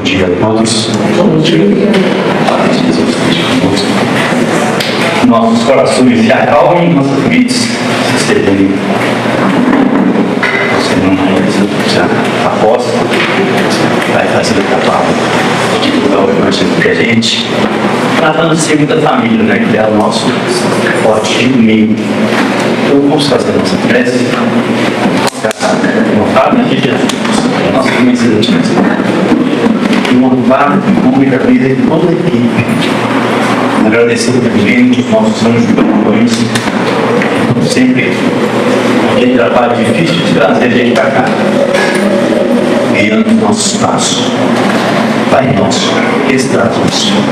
dia a todos. Bom dia. Nossos corações se acalmem, nossos gritos se estejam. Você não já aposta, vai fazer a palavra de divulgar o evangelho para a gente, tratando sempre da família, né? Que é o nosso forte meio. Então vamos fazer a nossa prece. Honrado de Jesus, a nossa imensidade, e honrado em nome da vida de toda a equipe. Agradecendo também os nossos anjos de companhia, sempre aquele trabalho difícil de trazer a gente para cá, guiando os nossos passos. Pai nosso, que estás no céu,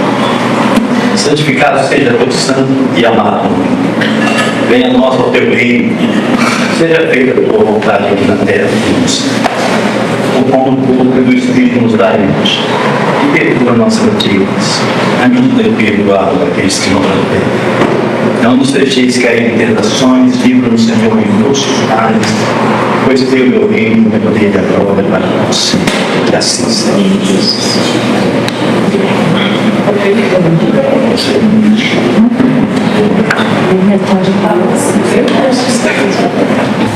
santificado seja teu santo e amado. Venha a nós ao teu reino, seja feita a tua vontade aqui na terra, o pão do corpo do Espírito nos dá hoje, e perdoa nossas dívidas, à medida que perdoamos aqueles que nos odeiam. Não nos deixeis cair em tentações, livra-nos, Senhor, em nossos males, pois teu meu reino, o poder e a glória para nós. Que assim seja.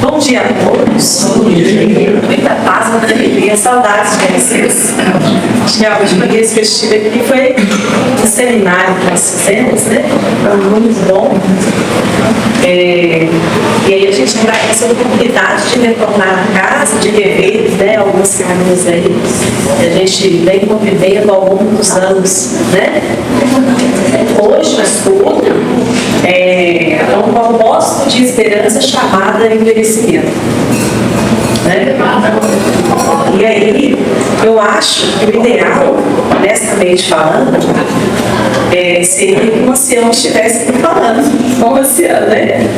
Bom dia a todos. Muita paz, muita alegria, saudades de vocês. Acho que a última vez que eu estive aqui foi no seminário que nós fizemos, né? Foi muito bom. E aí a gente agradece a oportunidade de retornar a casa, de rever, né, alguns caminhos aí que a gente vem convivendo ao longo dos anos, né? Hoje, o estudo é um propósito de esperança chamada envelhecimento. Né? E aí, eu acho que o ideal, honestamente falando, seria que o ancião estivesse falando com o ancião, né?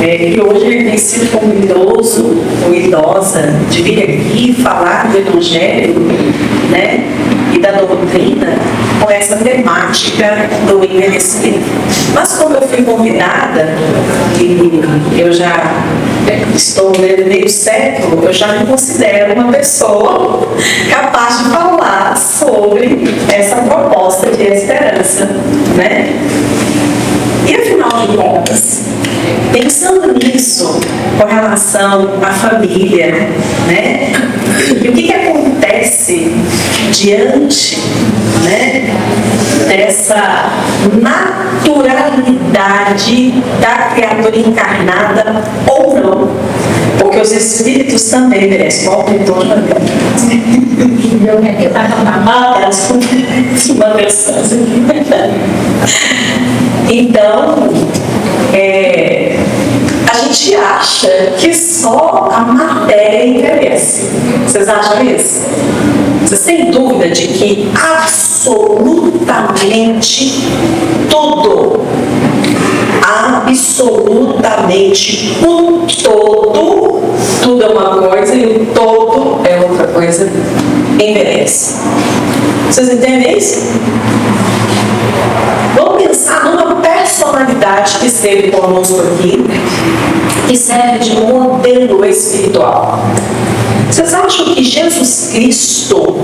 Que hoje ele tem sido como idoso ou idosa de vir aqui falar do Evangelho, né? E da doutrina com essa temática do envelhecimento. Mas como eu fui convidada e eu já estou meio século, eu já me considero uma pessoa capaz de falar sobre essa proposta de esperança, né? E afinal de contas, pensando nisso, com relação à família, né? E o que acontece diante, né, dessa naturalidade da criatura encarnada ou não? Porque os espíritos também merecem. Qual o retorno da vida? Uma pessoa. Então, a gente acha que só a matéria envelhece. Vocês acham isso? Vocês têm dúvida de que absolutamente tudo, absolutamente o todo, tudo é uma coisa e o todo é outra coisa, envelhece. Vocês entendem isso? Vamos pensar numa personalidade que esteve conosco aqui, que serve de modelo espiritual. Vocês acham que Jesus Cristo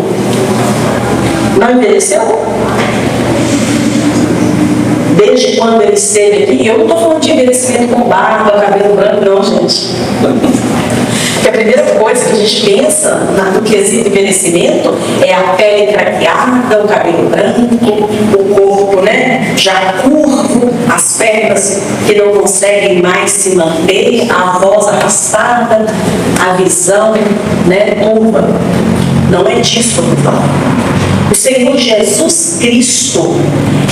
não envelheceu? Desde quando ele esteve aqui? Eu não estou falando de envelhecimento com barba, cabelo branco, não, gente. Porque a primeira coisa que a gente pensa no quesito envelhecimento é a pele craqueada, o cabelo branco, o corpo, né, já curvo, as pernas que não conseguem mais se manter, a voz arrastada, a visão, né, turva. Não é disso que eu estou falando. O Senhor Jesus Cristo,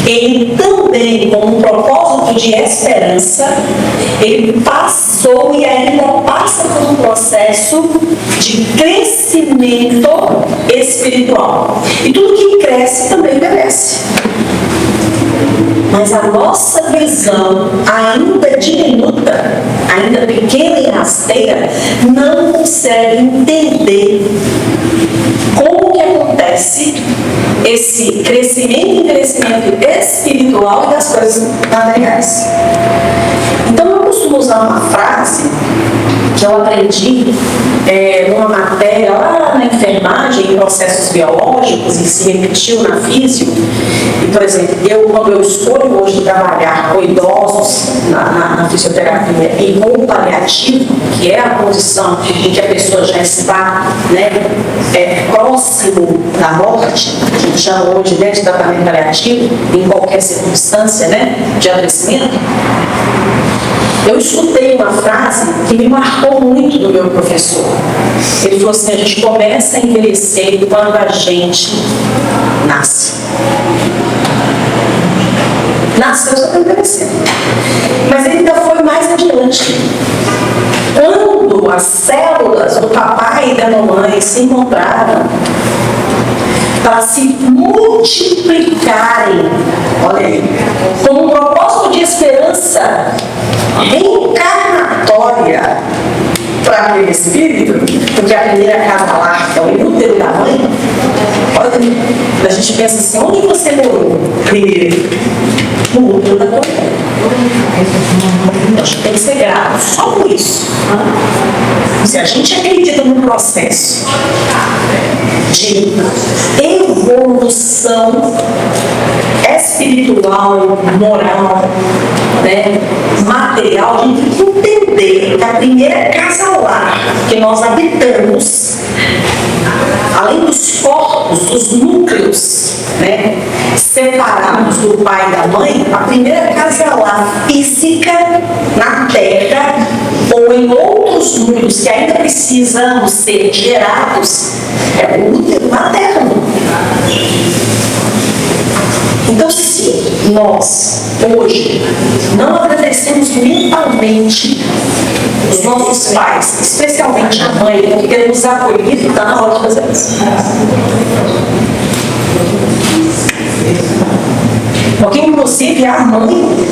ele também, como um propósito de esperança, ele passou e ainda passa por um processo de crescimento espiritual. E tudo que cresce também merece. Mas a nossa visão, ainda diminuta, ainda pequena e rasteira, não consegue entender como que acontece esse crescimento e envelhecimento espiritual e das coisas materiais. Então eu costumo costumo usar uma frase que eu aprendi numa matéria lá na enfermagem, em processos biológicos, e se repetiu na físio. E, por exemplo, quando eu escolho hoje trabalhar com idosos na fisioterapia e com o paliativo, que é a condição em que a pessoa já está, né, próximo da morte, a gente chama hoje de tratamento paliativo, em qualquer circunstância, né, de adoecimento. Eu escutei uma frase que me marcou muito do meu professor. Ele falou assim: a gente começa a envelhecer quando a gente nasce. Nasceu só para envelhecer. Mas ele ainda foi mais adiante. Quando as células do papai e da mamãe se encontraram para se multiplicarem, olha aí, com um propósito de esperança reencarnatória para aquele espírito, porque a primeira casa lá é o útero da mãe. Olha, a gente pensa assim: onde você morou primeiro? No útero da tua mãe. Acho que tem que ser grato só por isso. Se a gente acredita no processo de evolução espiritual, moral, né, material, a gente tem que entender que a primeira casa lar que nós habitamos, além dos corpos, dos núcleos, né, separados do pai e da mãe, a primeira casa lar física na Terra ou em outros núcleos que ainda precisam ser gerados é o útero materno. Então, se nós, hoje, não agradecemos mentalmente os nossos pais, especialmente a mãe, porque ele nos acolhido, está na hora de fazer isso. Porque, inclusive, a mãe,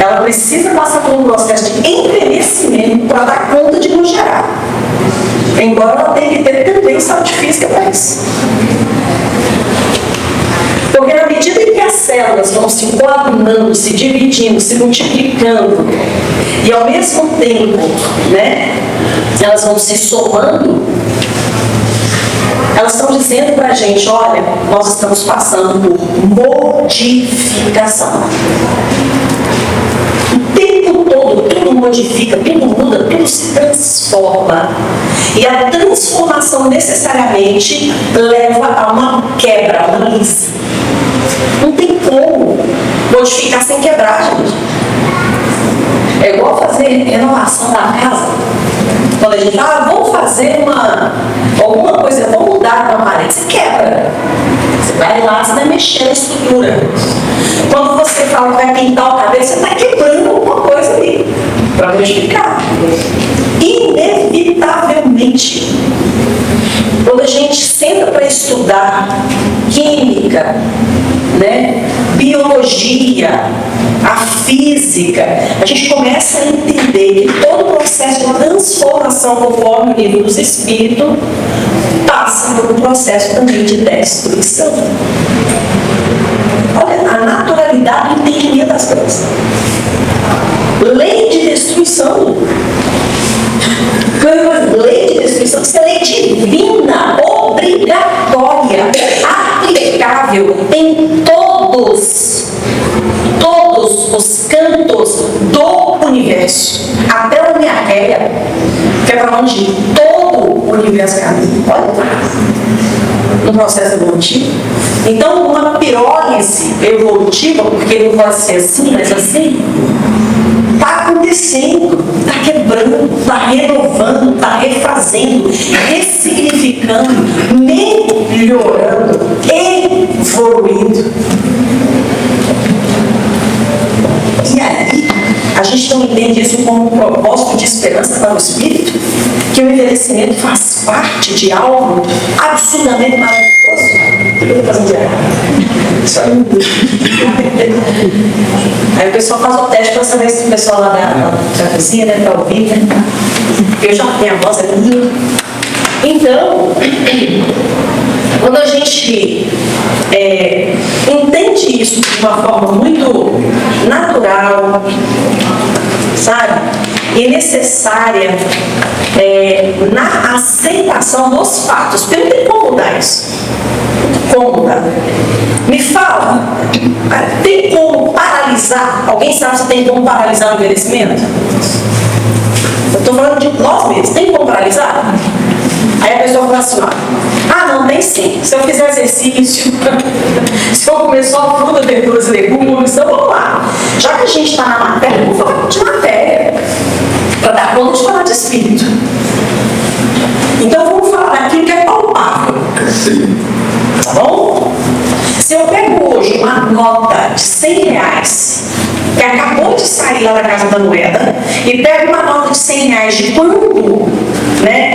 ela precisa passar por um processo de envelhecimento para dar conta de nos gerar. Embora ela tenha que ter também saúde física para isso. Porque na medida em que as células vão se coagulando, se dividindo, se multiplicando, e ao mesmo tempo, né, elas vão se somando, elas estão dizendo para a gente: olha, nós estamos passando por modificação. O tempo todo, tudo modifica, tudo muda, tudo se transforma. E a transformação necessariamente leva a uma quebra, uma lise. Não tem como modificar sem quebrar, gente. É igual fazer renovação da casa. Quando a gente fala, vamos fazer alguma coisa, vamos mudar uma parede, você quebra. Você vai lá, você vai mexer na estrutura. Quando você fala que vai pintar o cabelo, você está quebrando alguma coisa ali para modificar. Inevitavelmente, quando a gente senta para estudar química, né, biologia, a física, a gente começa a entender que todo o processo de transformação conforme o nível dos espíritos passa por um processo também de destruição. Olha, a naturalidade do entendimento das coisas. Lei de destruição. Lei de destruição, isso é lei divina, obrigatória, aplicável em todos os cantos do universo. Até a minha regra, que é para onde todo o universo caminha. Olha, no processo evolutivo. Então, uma pirólise evolutiva, porque não pode ser assim, mas assim, está acontecendo, está quebrando, está renovando, está refazendo, ressignificando, melhorando, evoluindo. E aí, a gente não entende isso como um propósito de esperança para o espírito, que o envelhecimento faz parte de algo absurdamente maravilhoso. Eu vou fazer um diário. Aí o pessoal faz o teste para saber se o pessoal lá da cozinha deve estar ouvindo, né? Eu já tenho a voz aqui. Então, quando a gente entende isso de uma forma muito natural, sabe? e necessária na aceitação dos fatos. Porque não tem como mudar isso. Como mudar? Me fala, tem como paralisar? Alguém sabe se tem como paralisar o envelhecimento? Eu estou falando de nós mesmos. Tem como paralisar? Aí a pessoa fala assim, não, tem sim. Se eu fizer exercício, se eu comer só fruta, verduras e legumes, então vamos lá. Já que a gente está na matéria, vamos falar de matéria, para dar conta de falar de espírito. Então vamos falar daquilo que é palpável. Tá bom? Se eu pego hoje uma nota de R$100, que acabou de sair lá da Casa da Moeda, e pego uma nota de R$100 de quando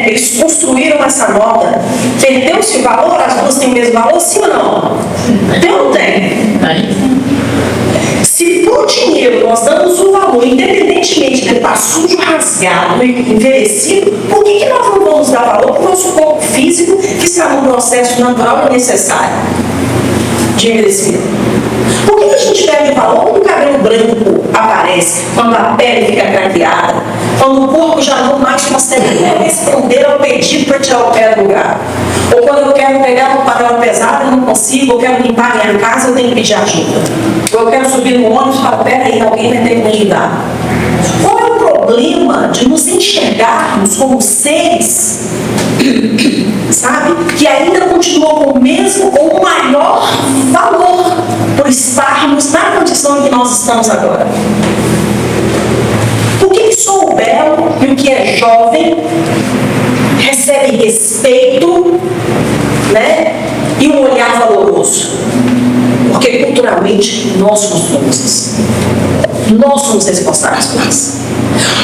eles construíram essa nota, perdeu-se o valor, as duas têm o mesmo valor, sim ou não? Tem ou não tem? Se para o dinheiro nós damos um valor, independentemente de ele estar sujo, rasgado, envelhecido, por que nós não vamos dar valor para o nosso corpo físico que está num processo natural e necessário de envelhecimento? Por que a gente perde valor quando o cabelo branco aparece, quando a pele fica craqueada, quando o corpo já não mais consegue responder ao pedido para tirar o pé do lugar? Ou quando eu quero pegar um panela pesada e não consigo, eu quero limpar a minha casa, eu tenho que pedir ajuda. Ou eu quero subir no ônibus e falar, peraí, alguém vai ter que me ajudar. Qual é o problema de nos enxergarmos como seres, sabe, que ainda continuam com o mesmo ou maior valor por estarmos na condição em que nós estamos agora? Por que sou belo e o que é jovem recebe respeito, e um olhar valoroso? Porque culturalmente nós somos doces. Nós somos responsáveis por isso.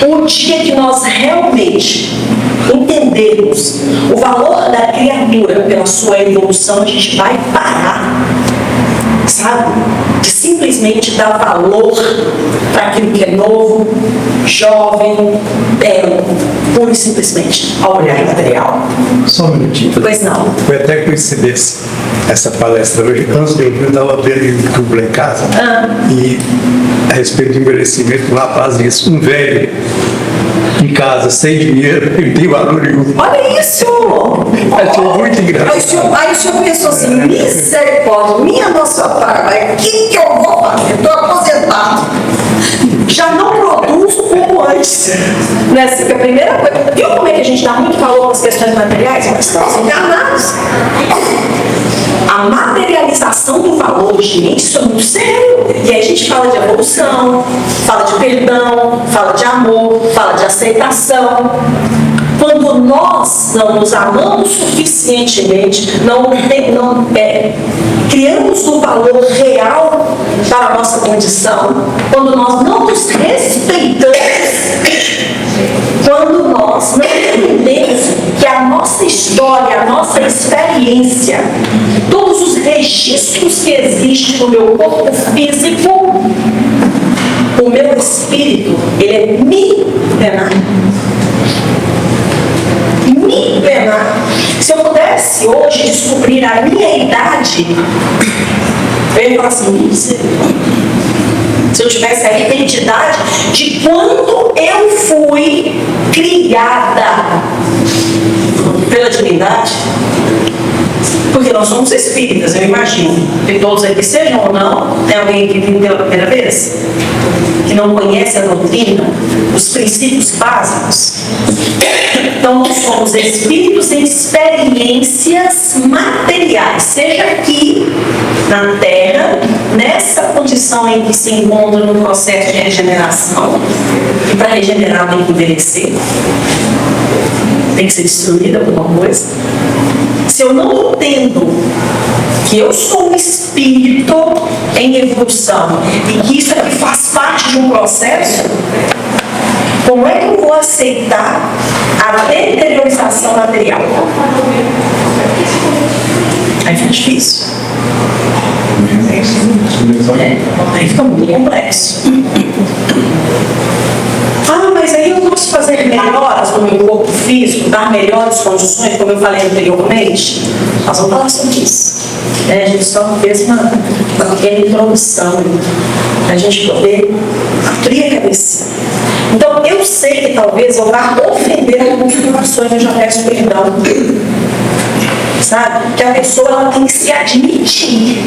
O dia que nós realmente entendermos o valor da criatura pela sua evolução, a gente vai parar, sabe, de simplesmente dar valor para aquilo que é novo, jovem, belo, pura e simplesmente ao olhar material. Só um minutinho. Pois não. Foi até coincidência essa palestra hoje. Antes eu estava vendo o YouTube lá em casa e a respeito do envelhecimento, um rapaz disse, um velho em casa, sem dinheiro, não tem valor nenhum. Olha isso! Achei muito engraçado. Aí o senhor pensou assim, misericórdia, minha Nossa Senhora, o que eu vou fazer? Estou aposentado. Já não produzo como antes. Porque a primeira coisa, viu como é que a gente dá muito valor às questões materiais? Nós estamos enganados. A materialização do valor, gente, isso é muito sério. E aí a gente fala de evolução, fala de perdão, fala de amor, fala de aceitação. Quando nós não nos amamos suficientemente, criamos um valor real para a nossa condição, quando nós não nos respeitamos, quando nós não entendemos que a nossa história, a nossa experiência, todos os registros que existem no meu corpo físico, o meu espírito, ele é milenar. Se eu pudesse hoje descobrir a minha idade, eu ia falar assim, se eu tivesse a identidade de quando eu fui criada pela divindade, porque nós somos espíritas, eu imagino, que todos aqui sejam ou não, tem alguém que vive pela primeira vez, que não conhece a doutrina, os princípios básicos. Então, nós somos espíritos em experiências materiais, seja aqui na Terra, nessa condição em que se encontra no processo de regeneração, e para regenerar tem que envelhecer, tem que ser destruída alguma coisa. Se eu não entendo que eu sou um espírito em evolução e que isso aqui faz parte de um processo, como é que eu vou aceitar a deteriorização material? Aí fica difícil. Aí fica muito complexo. Mas aí eu posso fazer melhoras no meu corpo físico, dar melhores condições, como eu falei anteriormente? Nós vamos falar sobre isso. A gente só fez uma pequena introdução para a gente poder abrir a cabeça. Então, eu eu sei que talvez eu vá ofender alguns corações, eu já peço perdão. Sabe? Que a pessoa ela tem que se admitir.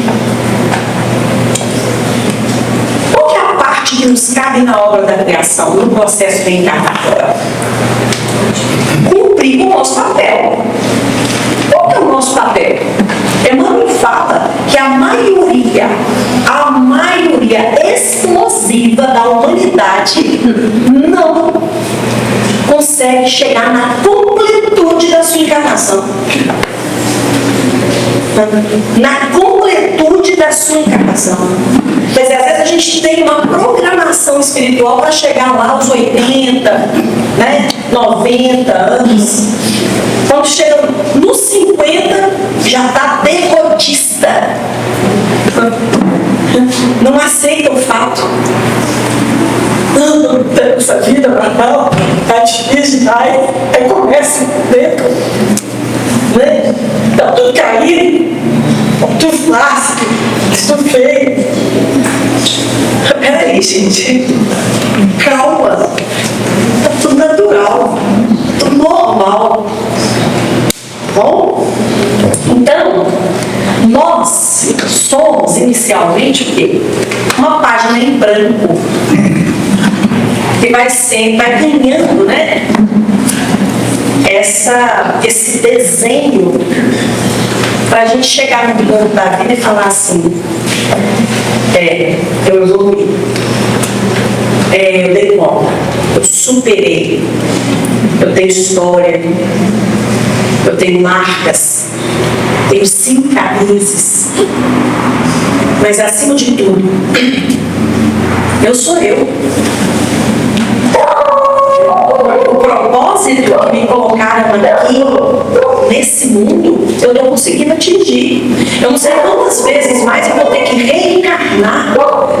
Qual que é a parte que nos cabe na obra da criação, no processo reencarnatório? Cumprir o nosso papel. Qual que é o nosso papel? Emmanuel fala que a maioria explosiva da humanidade não consegue chegar na completude da sua encarnação. Na completude da sua encarnação. Quer dizer, às vezes a gente tem uma programação espiritual para chegar lá aos 80, né, 90 anos. Quando chega nos 50, já está derrotista. Não aceita o fato. Não tem essa vida para não, está difícil, aí começa dentro. Né? Está tudo caído, tudo flácido, tudo feio. Peraí, gente. Calma. Está tudo natural, tudo normal. Bom? Então, nós somos inicialmente o quê? Uma página em branco. Que vai ganhando, né? Esse desenho para a gente chegar no plano da vida e falar assim, eu evoluí, eu dei conta, eu superei, eu tenho história, eu tenho marcas, tenho cicatrizes, mas acima de tudo, eu sou eu. O propósito que me colocaram aqui nesse mundo, eu não conseguindo atingir. Eu não sei quantas vezes mais eu vou ter que reencarnar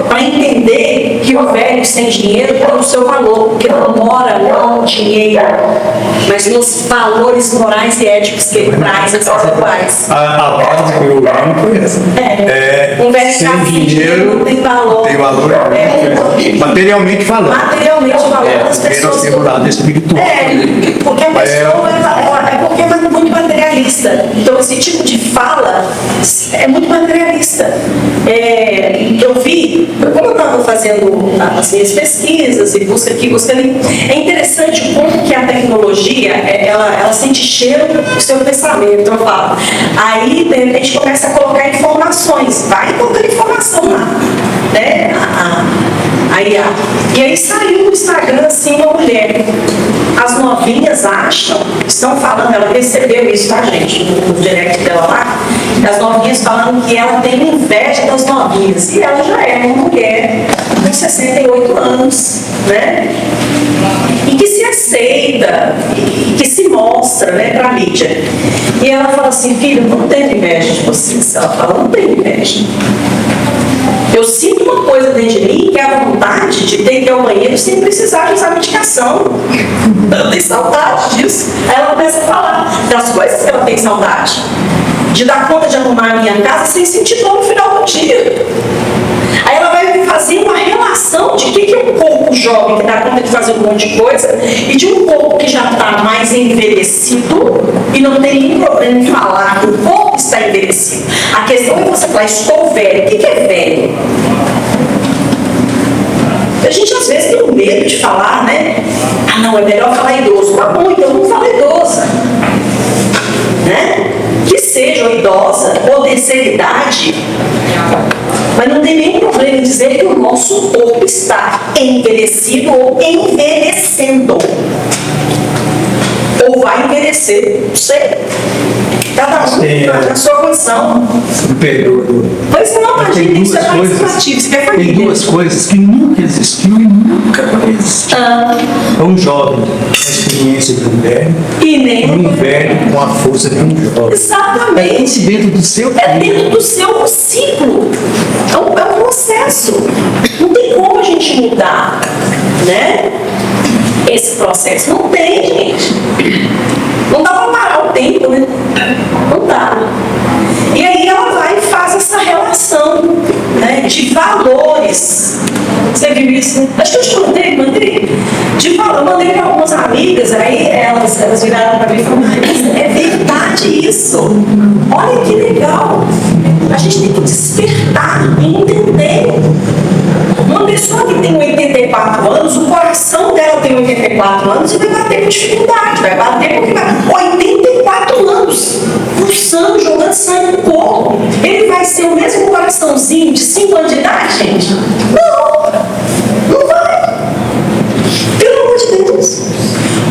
para entender que o velho sem dinheiro tem o seu valor, porque não mora no dinheiro, mas nos valores morais e éticos que ele traz às atuais. A base que eu ouvi foi essa. Um velho sem dinheiro tem valor. Tem valor materialmente falando. Materialmente falando, as pessoas. Menos segurado espiritual. Porque a pessoa porque é muito materialista. Então, esse tipo de fala é muito materialista. Eu vi, como eu estava fazendo as minhas pesquisas e busca aqui, busca ali, é interessante como que a tecnologia, ela sente cheiro do seu pensamento, eu falo. Aí, de repente, começa a colocar informações, vai colocando informação lá, né? E aí saiu no Instagram assim uma mulher. As novinhas estão falando, ela percebeu isso, tá, gente? No direct dela lá, as novinhas falando que ela tem inveja das novinhas. E ela já é uma mulher com 68 anos, né? E que se aceita, e que se mostra, né, pra mídia. E ela fala assim, filho, não tenho inveja de vocês. Ela fala, não tenho inveja. Eu sinto uma coisa dentro de mim, que é a vontade de ter que ir ao banheiro sem precisar de usar medicação. Eu tenho saudade disso. Aí ela começa a falar das coisas que ela tem saudade. De dar conta de arrumar a minha casa sem sentir dor no final do dia. Aí ela vai fazer uma relação de que é um corpo jovem que dá conta de fazer um monte de coisa e de um corpo que já está mais envelhecido e não tem nenhum problema em falar que o corpo está envelhecido. A questão é você falar, estou velho. O que é velho? A gente às vezes tem medo de falar, né? Ah, não, é melhor falar idoso. Tá bom, então não fala idosa. Né? Que seja ou idosa ou terceira idade, mas não tem nenhum problema em dizer que o nosso corpo está envelhecido ou envelhecendo. Ou vai envelhecer, não sei. Cada um na sua condição. Pois não, imagina, isso é participativo. Tem duas coisas que nunca existiu e nunca vai existir. Um jovem com a experiência de um velho e um velho com a força de um jovem. Exatamente. É dentro do seu dentro do seu ciclo. É um processo. Não tem como a gente mudar, né? Esse processo. Não tem, gente. Não dá para parar o tempo, né? Não dá. E aí ela vai e faz essa relação, né, de valores. Você viu isso? Acho que eu te mandei. De valor. viraram para mim e falaram: Marisa, é verdade isso. Olha que legal. A gente tem que despertar e entender. Uma pessoa que tem 84 anos, o coração dela tem 84 anos e vai bater com dificuldade, vai bater porque vai 84 anos, pulsando, jogando sangue no corpo. Ele vai ser o mesmo coraçãozinho de 5 anos de idade, gente? Não vai. Pelo amor de Deus.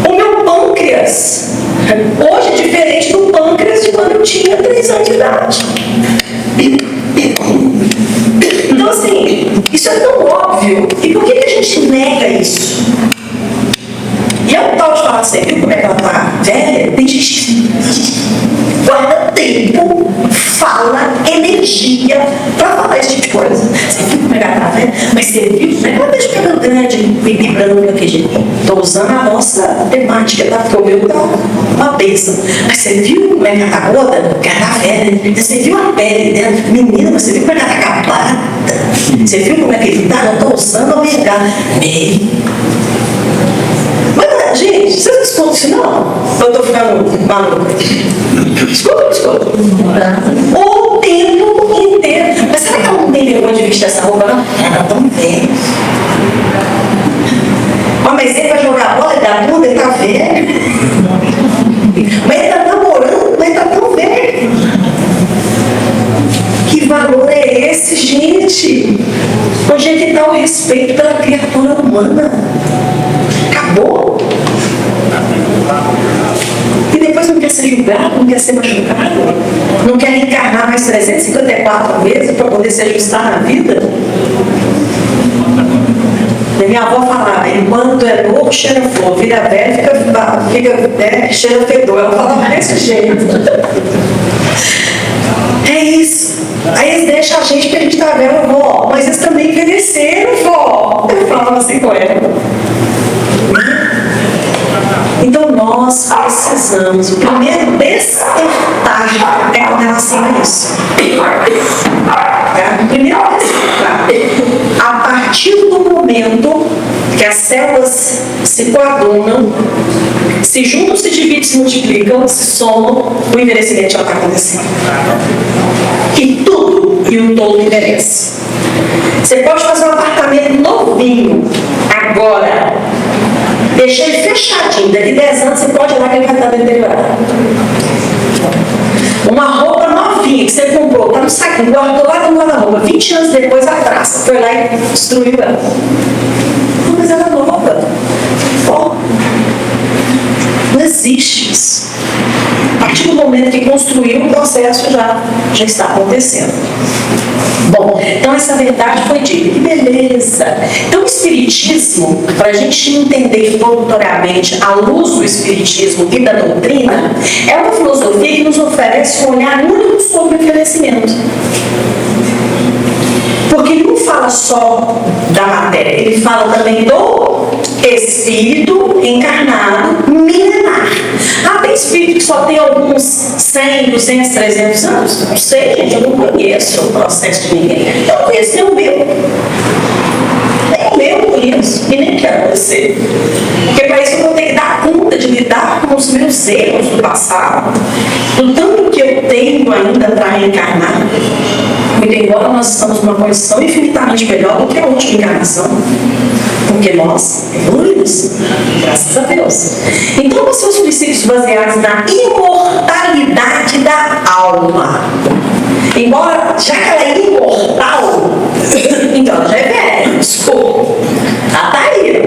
O meu pâncreas hoje é diferente do pâncreas de quando eu tinha 3 anos de idade. Então, assim, isso é tão óbvio. E por que a gente nega isso? E é o tal de falar, você viu como é que ela tá velha? Tem gente que guarda tempo, fala, energia pra falar esse tipo de coisa. Você viu como é que ela tá velha? Mas você viu como é que ela deixa o cabelo grande, pipi branco aqui, gente? Tô usando a nossa temática, tá? Porque o meu tá uma bênção. Mas você viu como é que ela tá gorda? Porque ela tá velha. Você viu a pele dela? Menina, você viu como é que ela tá acabada? Você viu como é que ele tá? Eu tô usando a ômega. Mas, gente, vocês não escutam isso, não? Eu tô ficando maluca. Escuta. O tempo inteiro. Mas será que ela não tem vergonha de vestir essa roupa, não? Ela tá tão velha. Mas ele vai jogar bola, ele dá tudo, ele tá velho. Mas ele tá namorando, mas ele tá tão velho. Que valor é esse, gente? Onde é que está o respeito pela criatura humana? Acabou. E depois não quer ser julgado, não quer ser machucado, não quer reencarnar mais 354 vezes para poder se ajustar na vida. Minha avó falava: enquanto é novo, cheira flor, vira velho, fica cheira fedor. Ela falava desse jeito. É isso. Aí eles deixam a gente porque a gente tá vendo, vó, mas eles também envelheceram, vó. Eu falava assim com ela. Então nós precisamos, o primeiro despertar é com relação a isso. O primeiro despertar, a partir do momento que as células se coadunam, se juntam, se dividem, se multiplicam, se somam, o envelhecimento já está acontecendo. E tudo e o todo envelhece. Você pode fazer um apartamento novinho agora, deixar ele fechadinho, daqui 10 anos você pode ir lá que ele vai estar deteriorado. Uma roupa novinha que você comprou, está no saquinho, guardou lá no guarda-roupa, 20 anos depois atrás, foi lá e destruiu ela. Não, mas ela é nova. Não existe isso. A partir do momento que construiu, o processo já está acontecendo. Bom, então essa verdade foi dita. Que beleza! Então o Espiritismo, para a gente entender voluntariamente à luz do Espiritismo e da doutrina, é uma filosofia que nos oferece um olhar único sobre o envelhecimento. Porque ele não fala só da matéria, ele fala também do espírito encarnado milenar. Tem espírito que só tem alguns 100, 200, 300 anos? Não sei, gente, eu não conheço o processo de ninguém. Eu não conheço nem o meu. Nem o meu eu conheço, e nem quero conhecer. Porque para isso eu vou ter que dar conta de lidar com os meus erros do passado, do tanto que eu tenho ainda para reencarnar. Muito embora nós estamos numa condição infinitamente melhor do que a última encarnação, porque nós evoluímos, graças a Deus. Então, os seus princípios baseados na imortalidade da alma. Embora, já que ela é imortal, então ela já é velha, desculpa. Ela está aí.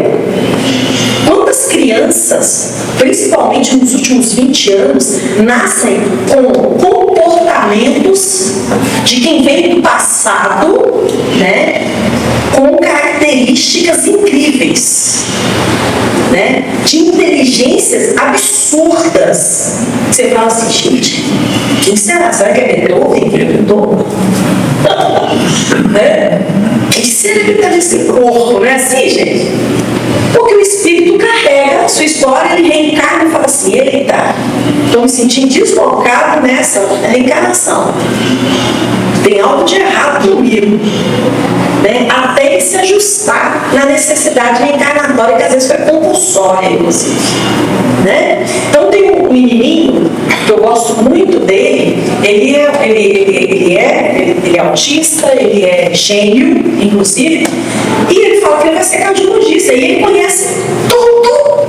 Quantas crianças, principalmente nos últimos 20 anos, nascem com comportamentos de quem veio do passado, né, com características incríveis, né, de inteligências absurdas. Você fala assim, gente, quem será? Será que é Beethoven que inventou? Né? Quem será que está nesse corpo? Não é assim, gente? Porque o espírito carrega a sua história, ele reencarna e fala assim: eita, estou me sentindo deslocado nessa reencarnação. Tem algo de errado comigo. Né? Até ele se ajustar na necessidade reencarnatória, que às vezes foi compulsória, inclusive. Né? Então tem gosto muito dele, ele é autista, ele é gênio, inclusive, e ele fala que ele vai ser cardiologista, e ele conhece tudo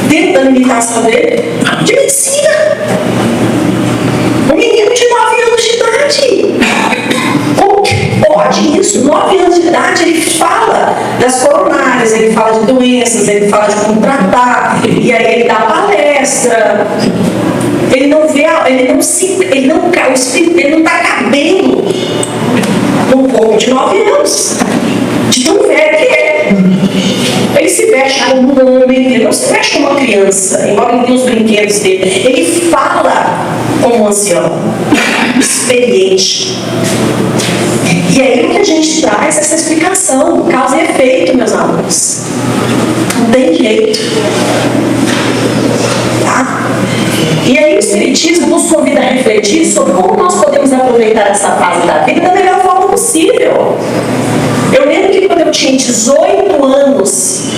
dentro da limitação dele de medicina. Um menino de 9 anos de idade. Como que pode isso? 9 anos de idade, ele fala das coronárias, ele fala de doenças, ele fala de como tratar, e aí ele dá palestra. Ele não vê, ele não está cabendo num corpo de 9 anos, de tão velho que é. Ele se veste como um homem, ele não se veste como uma criança, embora ele tenha os brinquedos dele. Ele fala como um ancião, experiente. E aí o que a gente traz é essa explicação, causa e efeito, meus amigos. Não tem jeito. Tá? E aí o Espiritismo nos convida a refletir sobre como nós podemos aproveitar essa fase da vida da melhor forma possível. Eu lembro que quando eu tinha 18 anos,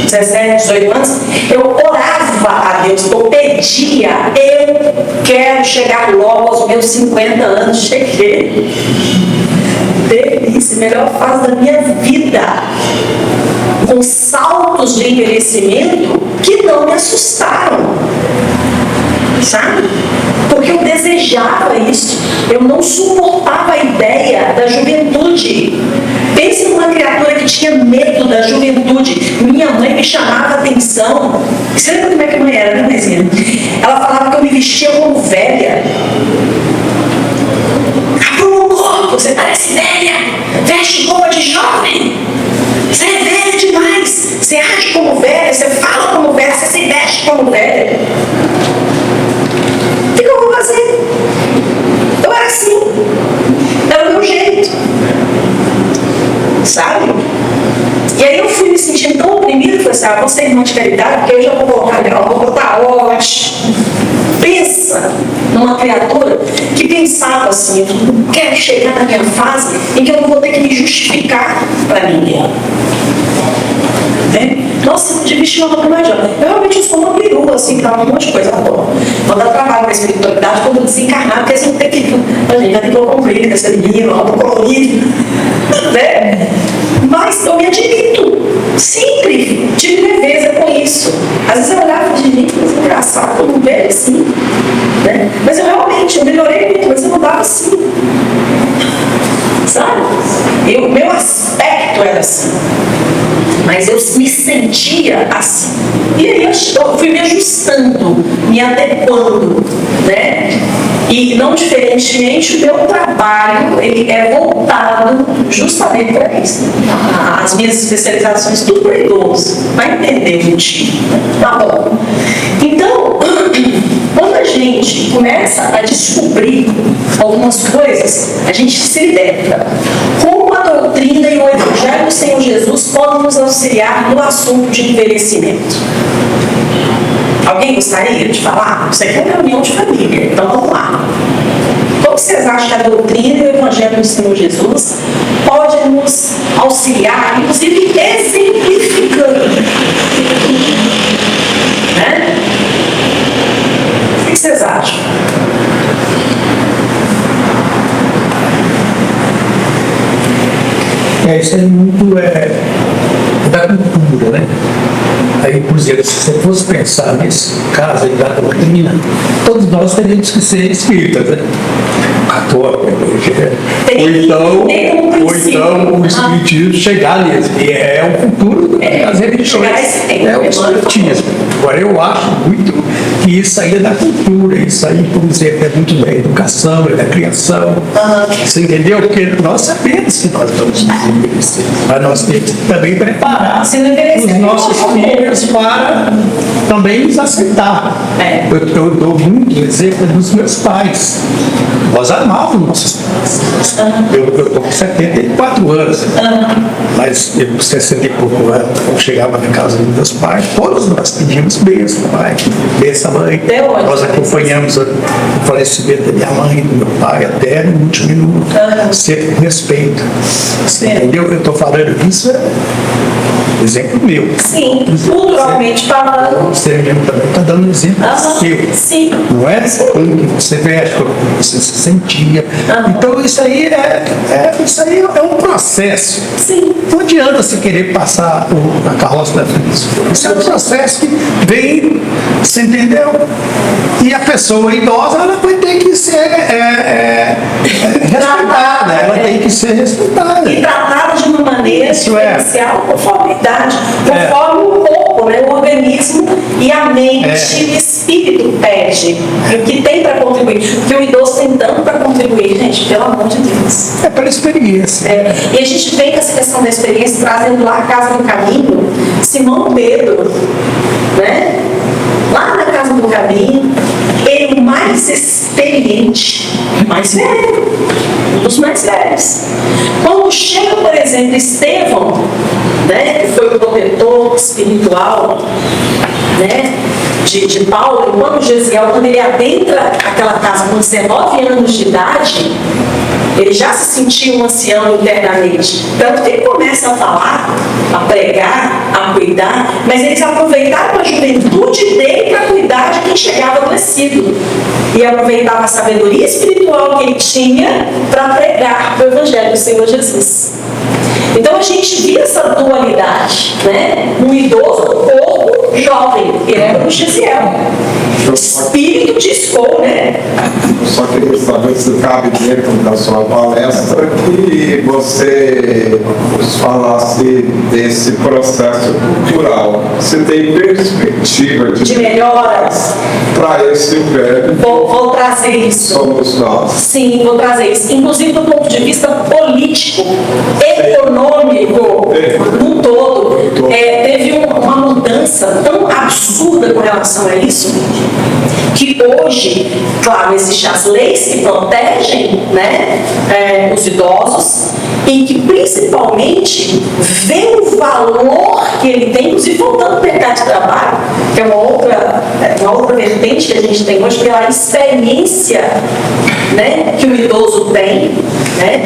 17, 18 anos, eu orava a Deus, eu pedia, eu quero chegar logo aos meus 50 anos. Cheguei. Delícia, melhor fase da minha vida. Com saltos de envelhecimento que não me assustaram. Sabe? Porque eu desejava isso. Eu não suportava a ideia da juventude. Pense numa criatura que tinha medo da juventude. Minha mãe me chamava a atenção. Você lembra como é que a mãe era, né, mãezinha? Ela falava que eu me vestia como velha. Você parece velha. Veste roupa de jovem. Você é velha demais. Você age como velha, você fala como velha, você se veste como velha. O que eu vou fazer? Eu era assim. Era o meu jeito. Sabe? E aí eu fui me sentindo tão oprimida, falei assim, vou ser irmã de caridade, porque eu já vou colocar melhor, vou botar ótimo. Pensa numa criatura que pensava assim, eu não quero chegar na minha fase em que eu não vou ter que me justificar para ninguém. Né? Nossa, eu podia vestir uma roupa mais jovem. Eu realmente sou uma perua, assim, para um monte de coisa. Vou dar trabalho para a espiritualidade quando eu desencarnar, porque eles não tem que. A gente vai ter que cumprir com essa menina, roupa colorida. Né? Mas eu me admito. Sempre tive leveza com isso. Às vezes eu olhava de mim, mas é engraçado, eu não vejo assim. Né? Mas eu realmente melhorei muito, mas eu não dava assim. Sabe? O meu aspecto era assim. Mas eu me sentia assim. E aí eu fui me ajustando, me adequando, né? E não diferentemente, o meu trabalho ele é voltado justamente para isso. As minhas especializações, tudo para idoso, vai entender o motivo. Tá bom. Então, quando a gente começa a descobrir algumas coisas, a gente se liberta. Como a doutrina e o Evangelho do Senhor Jesus podem nos auxiliar no assunto de envelhecimento? Alguém gostaria de falar? Isso aqui é uma reunião de família, então vamos lá. Como vocês acham que a doutrina e o Evangelho do Senhor Jesus podem nos auxiliar, inclusive exemplificando? Né? O que vocês acham? Isso é muito da cultura, né? Aí, por exemplo, se você fosse pensar nesse caso aí da doutrina, todos nós teríamos que ser espíritas, né? Católico, ou então o espiritismo chegar nele. E é o futuro das religiões. É o espiritismo. Agora, eu acho muito que isso aí é da cultura. Isso aí, por exemplo, é muito da educação, é da criação. Você entendeu? Porque nós sabemos que nós vamos envelhecer. Mas nós temos que também preparar os nossos filhos para também nos aceitar. Eu dou muito exemplo dos meus pais. Nós amávamos nossos pais. Eu estou com 74 anos, mas eu com 60 e pouco anos, quando chegava na casa dos meus pais, todos nós pedimos bênção, pai, bênção, mãe. Nós acompanhamos o falecimento da minha mãe e do meu pai até no último minuto, sempre com respeito. Você entendeu? Eu estou falando disso. exemplo meu. Sim, culturalmente falando. Você mesmo também está dando exemplo seu. Sim. Não é? Como que você veste, como você se sentia. Então isso aí é um processo. Sim. Não adianta você querer passar a carroça da frente. Isso é um processo que vem, você entendeu? E a pessoa idosa, ela vai ter que ser respeitada, ela tem que ser respeitada. E tratada de uma maneira diferencial, conforme a idade, conforme o corpo, né, o organismo e a mente e o espírito pede. E o que tem para contribuir? O que o idoso tem tanto para contribuir, gente, pelo amor de Deus. É pela experiência. E a gente vem com essa questão da experiência, trazendo lá a Casa do Caminho, Simão Pedro, né? Lá na Casa do Caminho, ele o mais experiente, mais velho, um dos mais velhos. Quando chega, por exemplo, Estevão, né, que foi o protetor espiritual, né, de Paulo, quando Gesiel, quando ele adentra aquela casa com 19 anos de idade, ele já se sentia um ancião internamente. Tanto que ele começa a falar, a pregar, a cuidar, mas eles aproveitaram a juventude dele para cuidar de quem chegava adoecido. E aproveitava a sabedoria espiritual que ele tinha para pregar o Evangelho do Senhor Jesus. Então a gente via essa dualidade, né? Um idoso do corpo jovem, que era o Gesiel. Espírito de escol, né? Só queria saber se cabe dentro da sua palestra que você falasse desse processo cultural. Você tem perspectiva De melhoras. para esse velho? Vou trazer isso. Somos nós. Sim, vou trazer isso. Inclusive do ponto de vista político, econômico, no todo. Teve uma mudança tão absurda com relação a isso, que hoje, claro, existem as leis que protegem, né, os idosos e que principalmente vê o valor que ele tem, inclusive voltando ao mercado de trabalho, que é uma outra vertente que a gente tem hoje, pela experiência, né, que o idoso tem, né,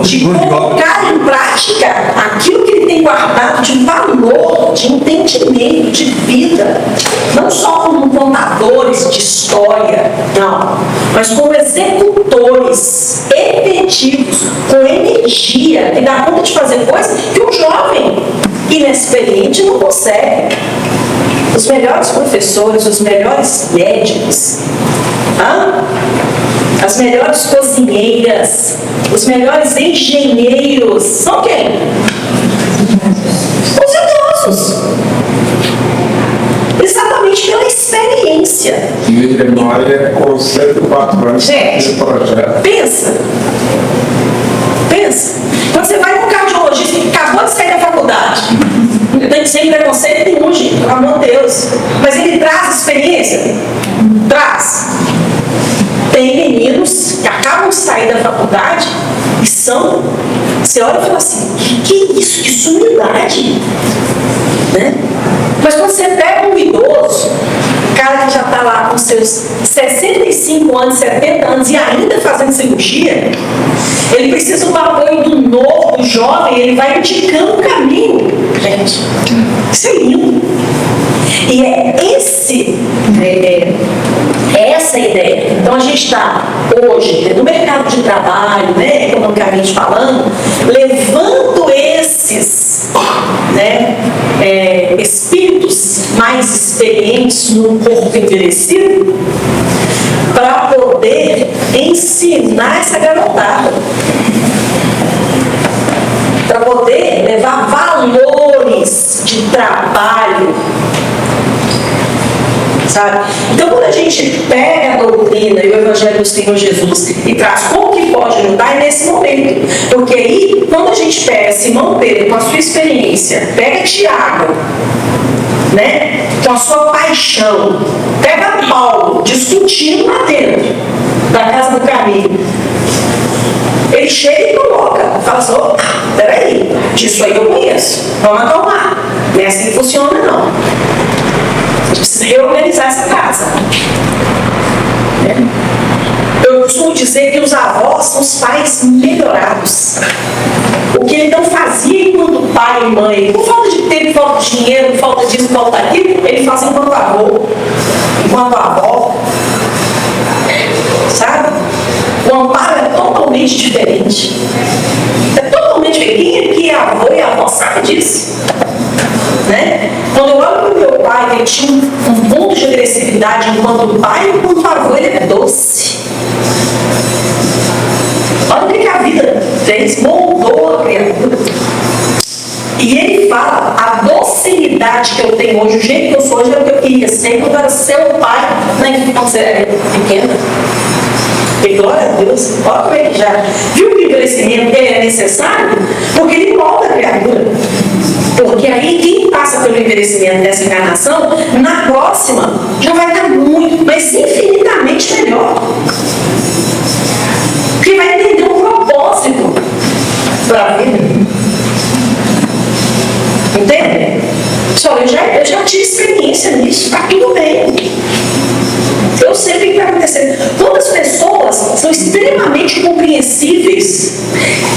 de colocar em prática aquilo que ele tem guardado de valor, de entendimento, de vida, não só como contadores de história, não, mas como executores efetivos, com energia, que dá conta de fazer coisas que um jovem inexperiente não consegue. Os melhores professores, os melhores médicos, as melhores cozinheiras, os melhores engenheiros, são quem? Os idosos. Exatamente pela experiência. Líder Maia com 104 anos. Gente, pensa. Quando você vai no cardiologista que acabou de sair da faculdade, não tem sem preconceito nenhum, gente, pelo amor de Deus. Mas ele traz experiência? Traz. Tem meninos que acabam de sair da faculdade e são. Você olha e fala assim: que isso? Que sumidade! Né? Mas quando você pega um idoso, cara que já está lá com seus 65 anos, 70 anos e ainda fazendo cirurgia, ele precisa do apoio do novo, do jovem, ele vai indicando o caminho. Gente, isso é lindo. E é essa a ideia. Então a gente está hoje no mercado de trabalho, né, economicamente falando, levando esses, né, espíritos mais experientes no corpo envelhecido para poder ensinar essa garotada, para poder levar valores de trabalho, sabe? Então, quando a gente pega a doutrina e o Evangelho do Senhor Jesus e traz como que pode ajudar, é nesse momento. Porque aí, quando a gente pega Simão Pedro com a sua experiência, pega Tiago, né, com a sua paixão, pega Paulo discutindo lá dentro da Casa do Caminho, ele chega e coloca, fala assim: opa, peraí, disso aí eu conheço, vamos acalmar, não é assim que funciona, não. A gente precisa reorganizar essa casa. Eu costumo dizer que os avós são os pais melhorados. O que ele não fazia enquanto pai e mãe, por falta de tempo, falta de dinheiro, falta disso, falta daquilo, ele faz enquanto avô, enquanto avó. Sabe? O amparo é totalmente diferente. É totalmente diferente. Quem aqui é avô e avó sabe disso? Né? Quando eu olho para o meu pai, ele tinha um ponto de agressividade enquanto pai, enquanto avô ele é doce. Olha o que a vida fez, moldou a criatura. E ele fala, a docilidade que eu tenho hoje, o jeito que eu sou hoje é o que eu queria ser quando eu era seu pai, né, quando você era pequena. E glória a Deus, olha como ele já viu que o envelhecimento é necessário, porque ele molda a criatura. Porque aí quem passa pelo envelhecimento dessa encarnação, na próxima já vai estar muito, mas infinitamente melhor. Porque vai entender um propósito para a vida. Entende? Só eu já tive experiência nisso, está tudo bem. Eu sei o que vai acontecer. Quando as pessoas são extremamente compreensíveis,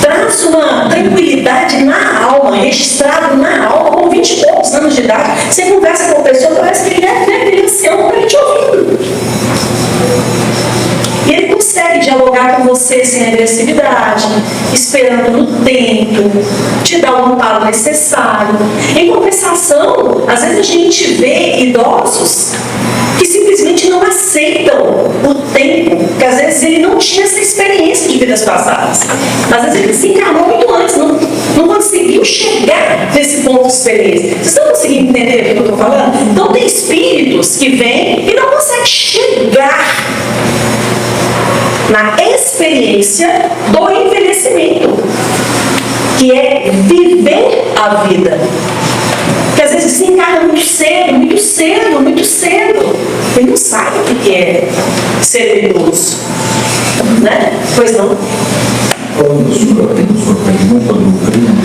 traz uma tranquilidade na alma, registrado na alma, com 20 e poucos anos de idade, você conversa com a pessoa, parece que ele é ancião, para ele te ouvindo. E ele consegue dialogar com você sem agressividade, esperando no tempo, te dar o amparo necessário. Em compensação, às vezes a gente vê idosos que simplesmente não aceitam o tempo, porque às vezes ele não tinha essa experiência de vidas passadas. Às vezes ele se encarnou muito antes, não conseguiu chegar nesse ponto de experiência. Vocês estão conseguindo entender o que eu estou falando? Então tem espíritos que vêm e não conseguem chegar na experiência do envelhecimento, que é viver a vida. Porque às vezes se encarna muito cedo, muito cedo, muito cedo. Ele não sabe o que é ser idoso. Né? Pois não? Falando da sua pergunta do crime,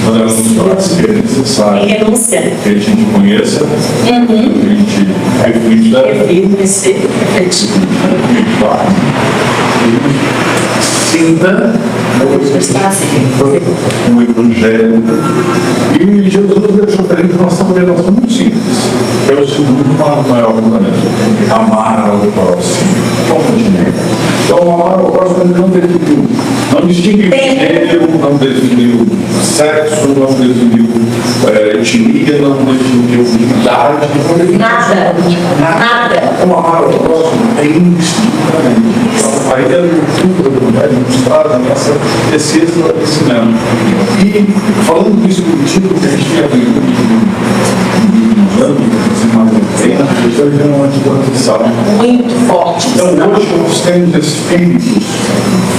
uma das coisas que é necessário que a gente conheça, que a gente reflita, sinta o Evangelho. E Jesus deixou para ele uma revelação muito simples. É o segundo maior mandamento: amar ao próximo. Então, amar ao próximo não definiu, não distingue gênero, não definiu sexo, não definiu etnia, não definiu idade. Nada. Então, amar ao próximo é indistintamente. Aí é a cultura do Evangelho nos traz a nossa essência do cinema. E falando disso contigo, que a gente tem aprendido nos anos, mais a gente vai vendo uma antipatização muito forte. Então, hoje nós temos espíritos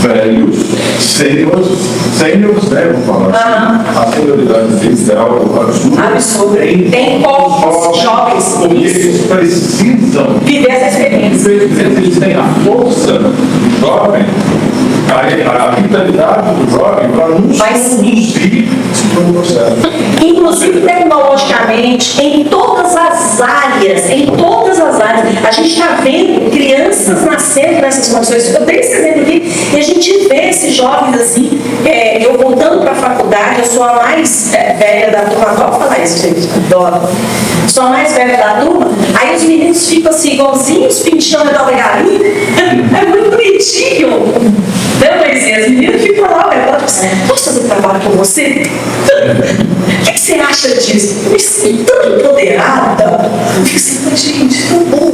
velhos, sêniores, né? Vamos falar assim. A senioridade deles é algo absurdo. Tem poucos jovens porque eles precisam viver essa experiência. Eles têm a força do jovem, a vitalidade do jovem para nos conduzir no processo. Inclusive tecnologicamente, em todas as áreas, a gente está vendo crianças nascendo nessas condições. Eu tenho esse exemplo aqui, e a gente vê esses jovens assim, eu voltando para a faculdade, eu sou a mais velha da turma, adoro falar isso, gente, adoro. Sou a mais velha da turma, aí os meninos ficam assim, igualzinhos, pinchando da galinha, é muito bonitinho. Não, mas as meninas ficam lá, posso fazer trabalho com você? O que você acha disso? Eu me sinto tão empoderada. Eu fico assim, gente, tão bom.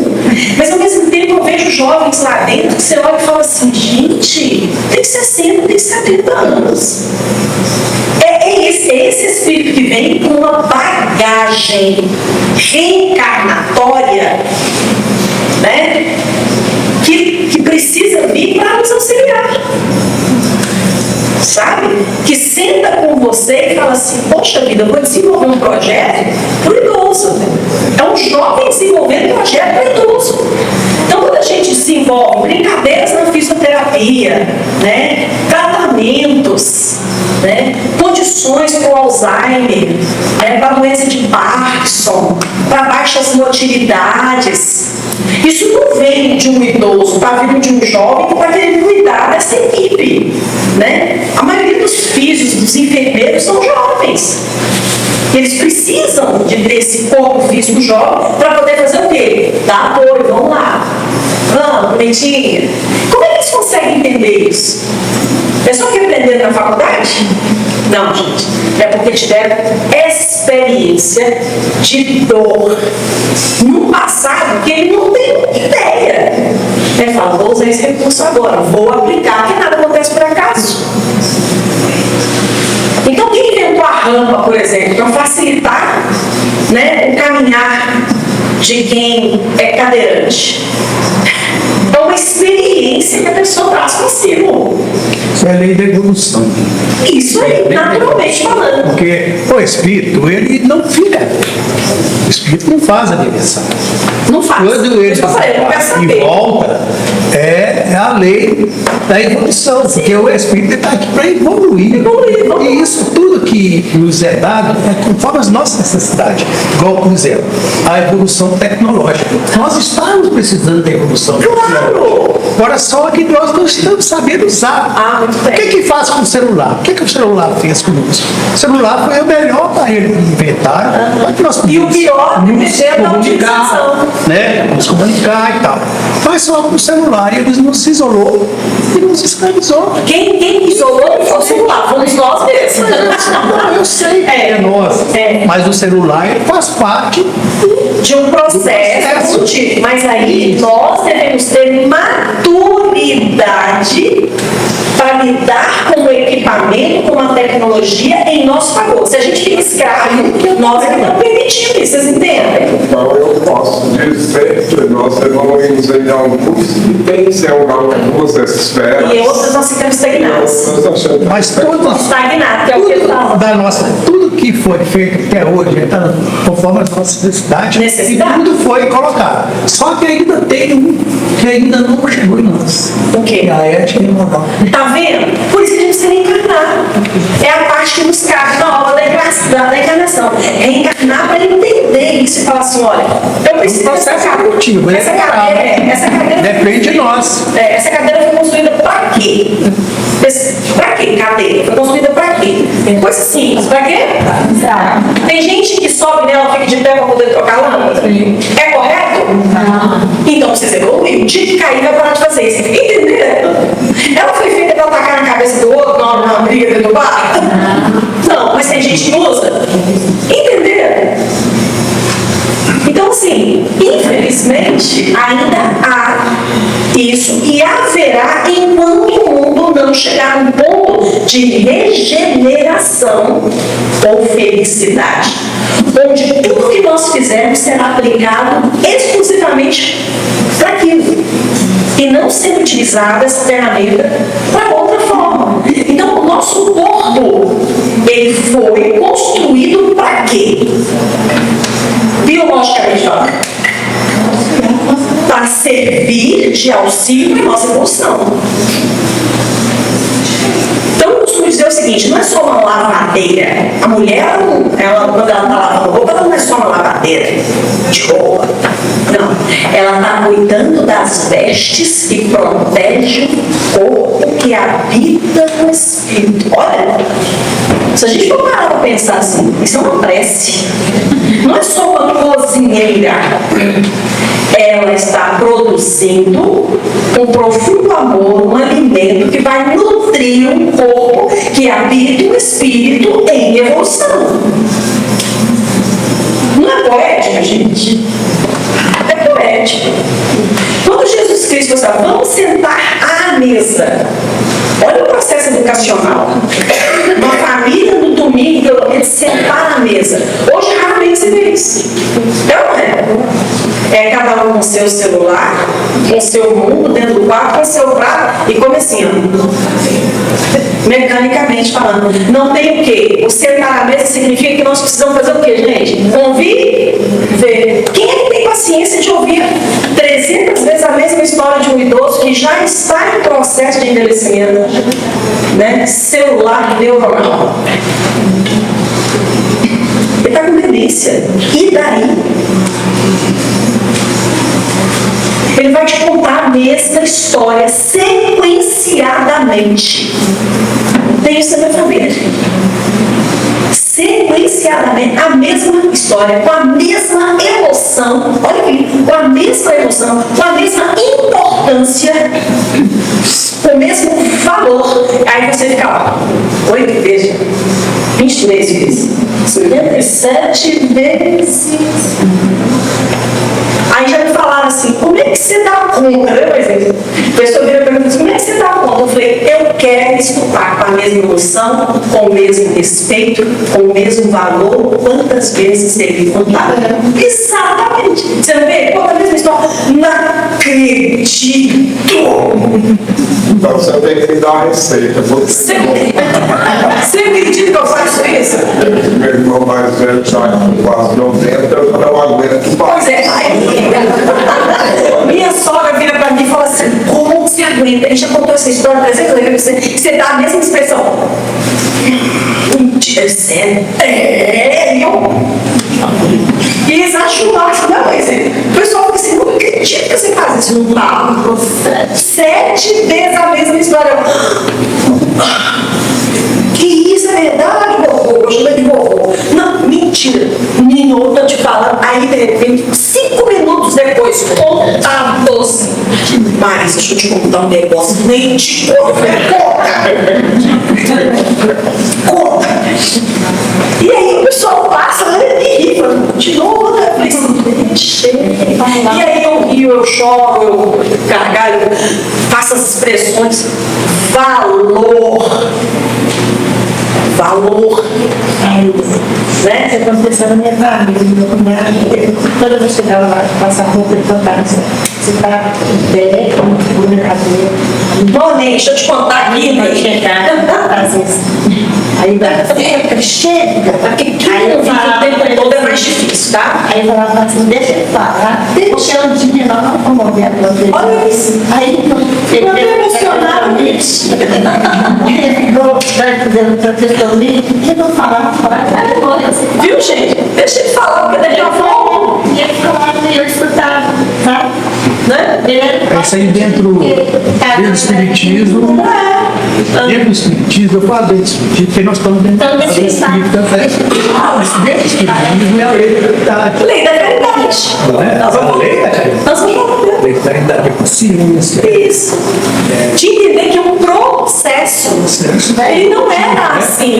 Mas ao mesmo tempo eu vejo jovens lá dentro que você olha e fala assim, gente, tem 60, tem 70 anos. É esse espírito que vem com uma bagagem reencarnatória, né? Que precisa vir para nos auxiliar. Sabe? Que senta com você e fala assim, poxa vida, eu vou desenvolver um projeto para o idoso. É um jovem desenvolvendo um projeto para o idoso. Então, quando a gente desenvolve brincadeiras na fisioterapia, né? Tratamentos, né? Condições para o Alzheimer, para a doença de Parkinson, para baixas motilidades. Isso não vem de um idoso, está vindo de um jovem que está querendo cuidar dessa equipe, né? A maioria dos físicos, dos enfermeiros são jovens. Eles precisam de ter esse corpo físico jovem para poder fazer o quê? Dar apoio, vamos lá. Vamos, Bentinha. Como é que eles conseguem entender isso? É só que aprenderam na faculdade? Não, gente. É porque tiveram experiência de dor no passado que ele não tem ideia. Ele fala, vou usar esse recurso agora, vou aplicar, que nada acontece por acaso. Então, quem inventou a rampa, por exemplo, para facilitar, né, o caminhar de quem é cadeirante? É uma experiência que a pessoa traz consigo. Isso é a lei da evolução. Isso aí, naturalmente falando. Porque o espírito, ele não fica. O espírito não faz a direção. Não faz. Quando ele Isso que eu falei, não quero e saber. volta, é a lei da evolução. Porque o espírito está aqui para evoluir. E isso tudo que nos é dado é conforme as nossas necessidades. Igual, por exemplo, a evolução tecnológica. Nós estamos precisando da evolução tecnológica. Agora só que nós não estamos sabendo usar. Ah, muito bem. O que faz com o celular? O que o celular fez conosco? O celular foi o melhor aparelho que inventaram. Para que nós E o pior é mexer na utilização. né? Nos comunicar e tal. Mas só com o celular e eles nos isolou e nos escravizou. Quem isolou foi o celular, fomos nós mesmos. Não, eu sei que é nós, mas o celular ele faz parte De um processo evolutivo. Mas aí nós devemos ter maturidade para lidar com o equipamento, com a tecnologia em nosso favor. Se a gente fica escravo, nós é que não permitimos isso, vocês entendem? Então eu posso dizer que nós evoluímos em alguns itens, em algumas esferas. E em outras nós ficamos estagnados. mas todos Estagnados, que é o que eu falo. da nossa, tudo que foi feito até hoje está conforme as nossas necessidades. Necessidade. E tudo foi colocado. Só que ainda tem um que ainda não chegou em nós. O quê? Que é a ética e moral. Tá vendo? Por isso que a gente precisa reencarnar. É a parte que nos cabe na obra da encarnação. É encarnar para entender isso e falar assim, olha, eu preciso dessa cadeira. evolutivo, Essa cadeira Depende de nós. Essa cadeira foi construída para quê? Para quê? Cadeira. Foi construída para quê? Coisa simples. Para quê? Tem gente que sobe nela, fica de pé para poder trocar a lâmpada. É correto? Então precisa evoluir. O dia que cair vai parar de fazer isso. Entenderam? Ela foi feita para atacar na cabeça do outro numa briga dentro do bar? Não, mas tem gente que usa. Entenderam? Então, assim, infelizmente, ainda há isso e haverá enquanto o mundo não chegar num ponto de regeneração ou felicidade, onde tudo que nós fizermos será aplicado exclusivamente para aquilo e não ser utilizado essa ferramenta para outra forma. Então, o nosso corpo, ele foi construído para quê? Biologicamente falando, para servir de auxílio para a nossa evolução. Então, eu costumo dizer o seguinte, não é só uma lavadeira. A mulher, quando ela está lavando roupa, ela não é só uma lavadeira de roupa. Não. Ela está cuidando das vestes que protegem o corpo que habita no espírito. Olha, se a gente for parar para pensar assim, isso é uma prece. Não é só uma cozinheira. Ela está produzindo com profundo amor um alimento que vai nutrir um corpo que habita o espírito em evolução. Não é poético, gente? É poético. Quando Jesus Cristo falou, vamos sentar à mesa. Olha o processo educacional. Uma família no domingo, pelo menos, sentar à mesa. Hoje, raramente se vê isso. Não é? É cada um com seu celular, com seu mundo, dentro do quarto, com seu prato e começando. Mecanicamente falando. Não tem o quê? O sentar à mesa significa que nós precisamos fazer o quê, gente? Ouvir, ver. Quem é que tem paciência de ouvir 300 vezes a mesma história de um idoso que já está em processo de envelhecimento? Né? Celular neuronal. Ele está com demência. E daí? história sequenciadamente. Tem isso na minha família. Sequenciadamente, a mesma história, com a mesma emoção, olha aqui, com a mesma emoção, com a mesma importância, com o mesmo valor. Aí você fica lá, 8 vezes, 23 vezes, 57 vezes. Aí já me falaram assim, como é que você dá conta, né, por exemplo? A pessoa vira para mim e diz, como é que você dá conta? Eu falei, eu quero escutar com a mesma emoção, com o mesmo respeito, com o mesmo valor, quantas vezes ele contar. Exatamente. Você não vê? Conta a mesma história. Não acredito. Então você tem que dar uma receita. Você acredita que eu faço isso? Meu irmão mais velho já com quase 90, eu não aguento mais. Pois é, aí, minha sogra vira pra mim e fala assim, como você aguenta? Ele já contou essa história 300 vezes, você dá a mesma expressão. Mentira, sério? E eles acham máximo da coisa. O pessoal fica assim, não acredito que você faz isso. Não, 7 vezes a mesma história. Que isso é verdade, vovô? Eu chamei de vovô. Não, mentira. Menino, eu te falando. Aí, de repente, 5 minutos depois, contados. Marisa, deixa eu te contar um negócio. Nem te conta. Conta. E aí o pessoal passa, né? E ri, de novo, né? Eu falei assim, e aí eu rio, eu choro, eu gargalho, faço as expressões. Valor. Né? Você está pensando na minha família, no meu cunhado, toda vez que eu chegava lá, passar roupa e cantar, você está bem, como na cadeira. Bom, Ney, deixa eu te contar aqui, Vai Ney. chegar, às vezes. Aí vai, chega, Porque quem não vive o tempo todo é mais difícil, tá? Aí eu falava assim, deixa eu falar, porque eu tinha lá uma promover a dele. Olha isso. Aí Eu tô emocionada. Ele ficou fazendo proteção dele, e não falava, vai embora. Viu, gente? Deixa ele falar, porque daqui a pouco, E ele falava e eu escutava, sabe? né? Isso aí dentro do Espiritismo, dentro do Espiritismo, eu falo dentro do Espiritismo, porque nós estamos dentro Então, do deixa eu estar. Espírito, mas dentro do Espiritismo é a lei da caridade. Lei da caridade. Não é? Nós A vamos lei da caridade. Nós vamos A lei da caridade é paciência. isso. De entender que é um processo. Ele não era assim.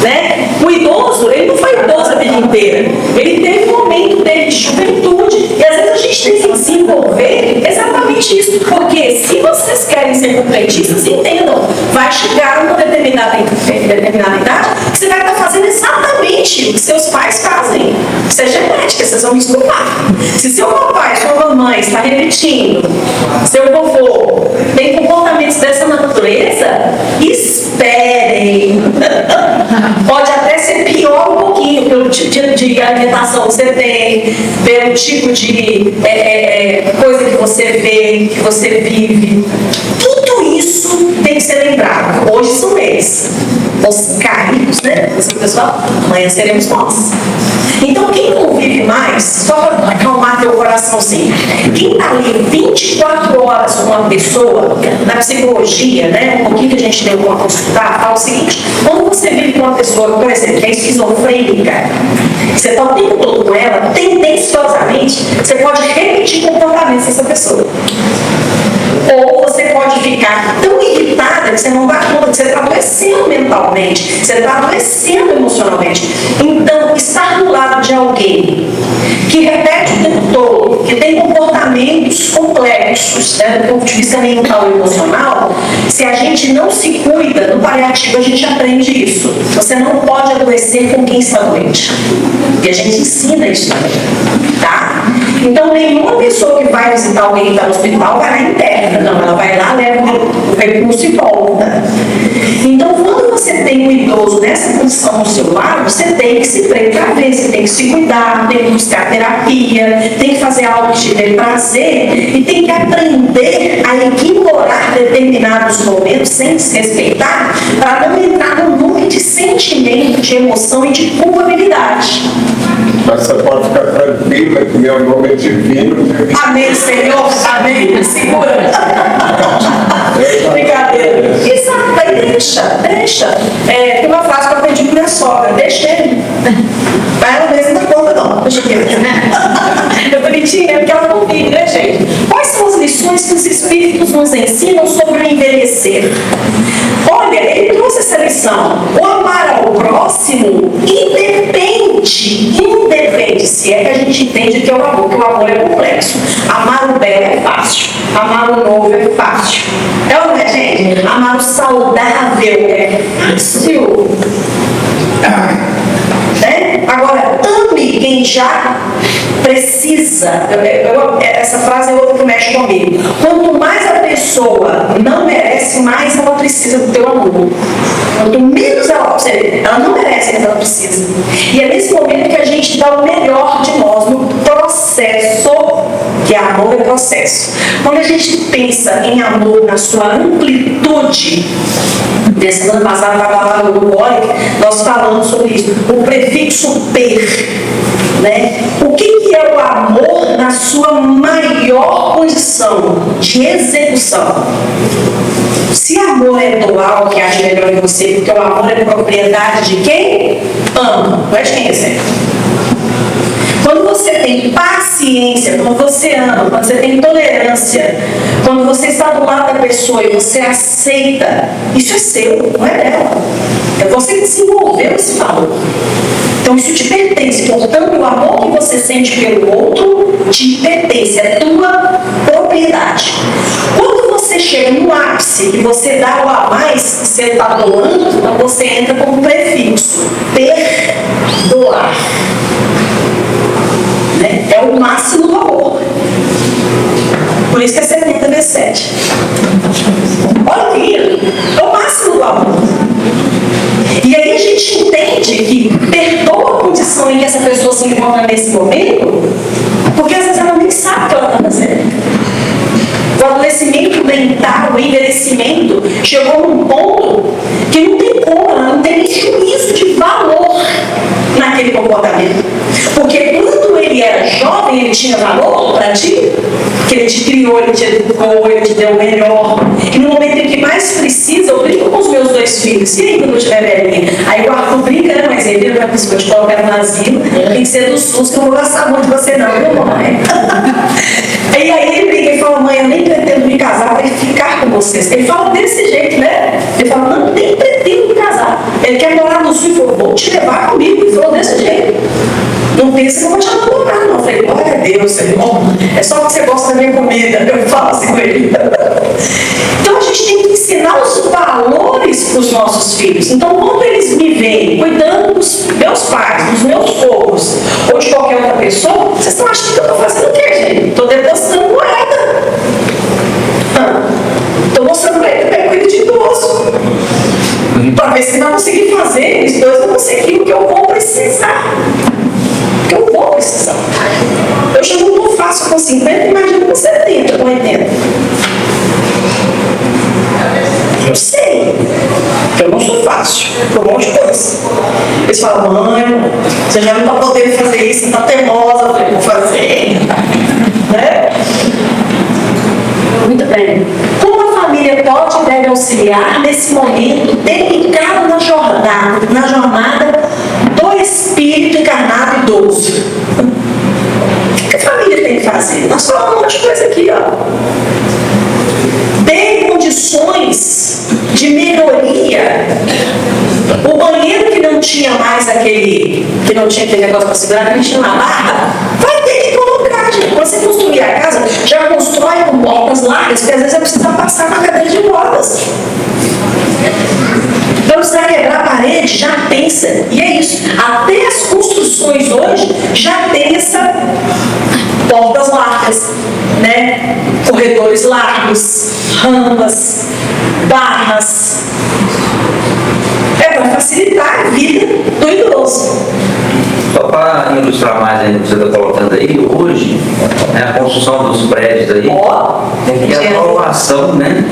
Né? O idoso, ele não foi idoso a vida inteira. Ele teve um momento dele de juventude. E às vezes a gente tem que se envolver exatamente isso. Porque se vocês querem ser completistas, entendam, vai chegar uma determinada idade que você vai estar fazendo exatamente o que seus pais fazem. Isso é genética, vocês vão me escutar. Se seu papai, sua mamãe está repetindo, seu vovô tem comportamentos dessa natureza, esperem. Pode até ser pior um pouquinho pelo tipo de alimentação que você tem, pelo tipo de coisa que você vê, que você vive. Tudo isso tem que ser lembrado. Hoje são eles, os caídos, né? Assim, pessoal, amanhã seremos nós. Então, quem convive mais, só para acalmar teu coraçãozinho, quem está ali 24 horas com uma pessoa, na psicologia, né? Um pouquinho que a gente deu para consultar, fala o seguinte: quando você vive com uma pessoa, por exemplo, que é esquizofrênica, você está o tempo todo com ela, tendenciosamente, você pode repetir comportamentos dessa pessoa. Ou você pode ficar tão irritada que você não dá conta que você está adoecendo mentalmente, você está adoecendo emocionalmente. Então, estar do lado de alguém que repete o tempo todo, que tem comportamentos complexos, né, do ponto de vista mental e emocional, se a gente não se cuida, no paliativo a gente aprende isso. Você não pode adoecer com quem está doente. E a gente ensina isso também, tá? Então, nenhuma pessoa que vai visitar alguém que está no hospital vai na interna. Não, ela vai lá, leva o recurso e volta. Então, quando você tem um idoso nessa condição ao seu lado, você tem que se precaver, você tem que se cuidar, tem que buscar terapia, tem que fazer algo que te dê prazer e tem que aprender a ignorar determinados momentos sem desrespeitar para não entrar num loop de sentimento, de emoção e de culpabilidade. Mas você pode ficar tranquila que meu nome é divino. Amém, Senhor. Amém. Segura. Brincadeira. Exato, aí deixa. Tem uma frase que eu aprendi com minha sogra: deixa ele. Mas ela mesmo não conta, não. Deixa ele. É bonitinho, porque ela não vive, né, gente? Quais são as lições que os Espíritos nos ensinam sobre o envelhecer? Olha, ele trouxe essa lição. O amar ao próximo independe, se é que a gente entende que é o amor, que o amor é complexo. Amar o belo é fácil, amar o novo é fácil. É ou não é, gente? Amar o saudável é fácil. Agora, ame quem já precisa. Essa frase é outra que mexe comigo. Quanto mais a pessoa não merece, mais ela precisa do teu amor. Quanto menos ela não merece, mas ela precisa. E é nesse momento que a gente dá o melhor de nós no processo, que amor é processo. Quando a gente pensa em amor na sua amplitude, desse ano passado, na palavra do Warwick, nós falamos sobre isso, o prefixo per, né? O que é o amor na sua maior condição de execução? Se amor é dual, que acha melhor em você, porque o amor é propriedade de quem ama, não é de quem recebe. Quando você tem paciência, quando você ama, quando você tem tolerância, quando você está do lado da pessoa e você aceita, isso é seu, não é dela. É você que desenvolveu esse valor. Então isso te pertence. Portanto, o amor que você sente pelo outro te pertence, é tua propriedade. Quando você chega no ápice e você dá o a mais, você está doando, então você entra como prefixo, perdoar. É o máximo do amor. Por isso que é 70 vezes 7. Olha que lindo. É o máximo do amor. E aí a gente entende que perdoa a condição em que essa pessoa se encontra nesse momento, porque às vezes ela nem sabe o que ela está fazendo. O adoecimento mental, o envelhecimento, chegou num ponto que não tem como, ela não tem nem juízo de valor naquele comportamento. Porque quando ele era jovem, ele tinha valor para ti, que ele te criou, ele te educou, ele te deu o melhor. E no momento em que mais precisa, eu brinco com os meus 2 filhos, e aí quando eu estiver velhinha? Aí o Arthur brinca, né? Mas ele vai precisar te colocar no asilo, tem que ser do SUS, que eu não vou gastar muito de você não, viu, mãe? E aí ele brinca e fala: mãe, eu nem pretendo me casar para ficar com vocês. Ele fala desse jeito, né? Ele fala: não, nem pretendo me casar. Ele quer morar no Sul e falou: vou te levar comigo. Ele falou desse jeito. Não pensa que eu vou te abandonar, não. Eu falei: glória a Deus, Senhor. É só que você gosta da minha comida. Eu falo assim com ele. Então a gente tem que ensinar os valores para os nossos filhos. Então, quando eles me veem cuidando dos meus pais, dos meus sogros, ou de qualquer outra pessoa, vocês estão achando que eu estou fazendo o quê, gente? Estou depositando moeda. Estou mostrando para ele que eu cuido de idoso. Para ver se vai conseguir fazer, os dois vão conseguir o que eu vou precisar. Que eu vou precisar. Eu já não estou fácil com 50, imagina com 70, com 80. Eu sei que eu não sou fácil, por um monte de coisa. Eles falam: mãe, você já não está podendo fazer isso, você está teimosa. Eu falei: vou fazer. Né? Muito bem. Como a família pode e deve auxiliar nesse momento delicado na jornada do espírito encarnado idoso? O que a família tem que fazer? Nós falamos um monte de coisa aqui, ó. Ter condições de melhoria. O banheiro que não tinha mais aquele negócio para segurar, que não tinha uma barra, vai ter que colocar, gente. Quando você construir a casa, já constrói com portas largas, porque às vezes vai precisar passar uma cadeira de rodas. Então, precisar quebrar a parede, já pensa. E é isso. Até as construções hoje já tem essa portas largas, né? Corredores largos, rampas, barras. É para facilitar a vida do idoso. para ilustrar mais ainda o que você está colocando aí, hoje, né, a construção dos prédios aí, e a aprovação, né?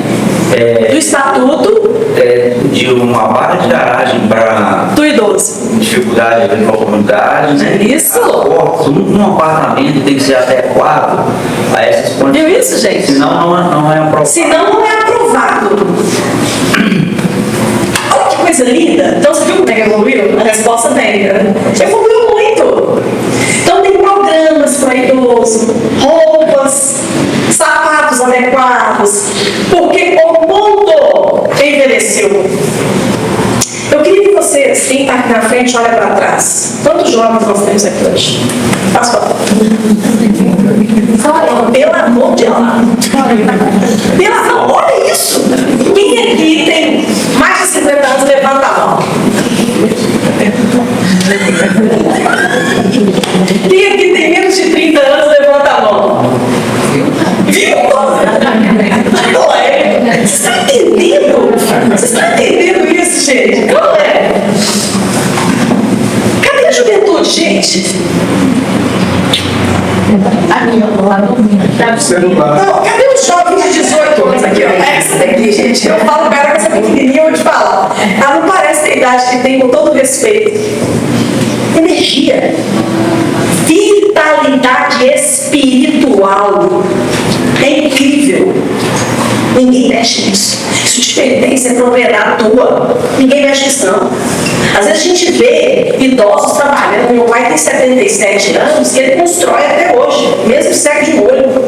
Do estatuto De uma vaga de garagem para do idoso. dificuldade de para a comunidade, né? Isso. Um apartamento tem que ser adequado a essas condições. Viu isso, gente? Senão não é aprovado. Senão não é aprovado. Olha que coisa linda. Então você viu como é que evoluiu? A resposta vem, né? Evoluiu muito. Então tem programas para idoso, roupas, sapatos adequados, porque o mundo envelheceu. Eu queria que vocês, quem está aqui na frente, olha para trás. Quantos jovens nós temos aqui hoje? Passa para pelo amor de Deus. Pelo amor, olha isso. Quem aqui tem mais de 50 anos, levanta a mão. Quem aqui tem menos de 30 anos, levanta a mão. Viu? Não é? Vocês estão entendendo? Vocês estão entendendo isso, gente? Não é? Cadê a juventude, gente? Celular. Não, cadê os jovens de 18 anos aqui? Ó? Essa daqui, gente, eu falo com ela, essa pequenininha, eu vou te falar. Ela não parece ter a idade que tem, com todo respeito. Energia. Vitalidade espiritual. É incrível. Ninguém mexe nisso. Isso te pertence, é propriedade tua. Ninguém mexe nisso, não. Às vezes a gente vê idosos trabalhando. Meu pai tem 77 anos e ele constrói até hoje, mesmo cego de olho.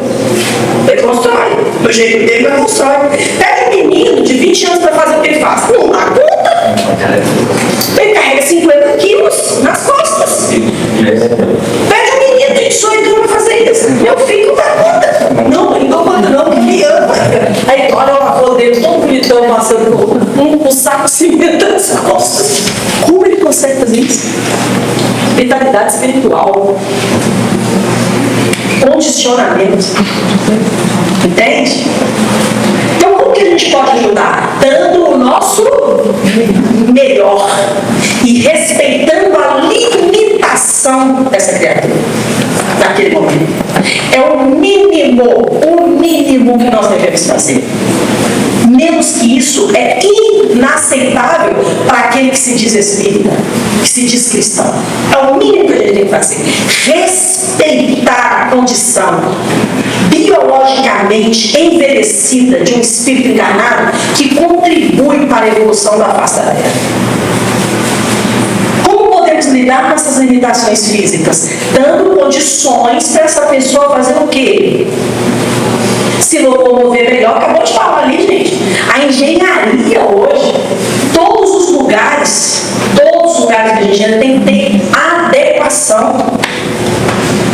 Ele constrói. Do jeito dele, mas constrói. Pega um menino de 20 anos para fazer o que ele faz. Não dá conta. Ele carrega 50 quilos nas costas. Pega um menino de 18 anos para fazer isso. Meu filho não dá conta. Não, ele não conta não, porque ele ama. Aí olha o avô dele, todo bonitão, passando um saco de cimento nas costas. Como ele consegue fazer isso? Vitalidade espiritual. Condicionamento. Entende? Então, como que a gente pode ajudar? Dando o nosso melhor e respeitando a limitação dessa criatura naquele momento. É o mínimo que nós devemos fazer. Menos que isso é inaceitável para aquele que se diz espírita, que se diz cristão. É o mínimo que a gente tem que fazer. Respeitar a condição biologicamente envelhecida de um espírito enganado que contribui para a evolução da face da terra. Como podemos lidar com essas limitações físicas? Dando condições para essa pessoa fazer o quê? Se locomover melhor. Acabou de falar ali, gente. A engenharia hoje, todos os lugares que a gente tem que ter adequação.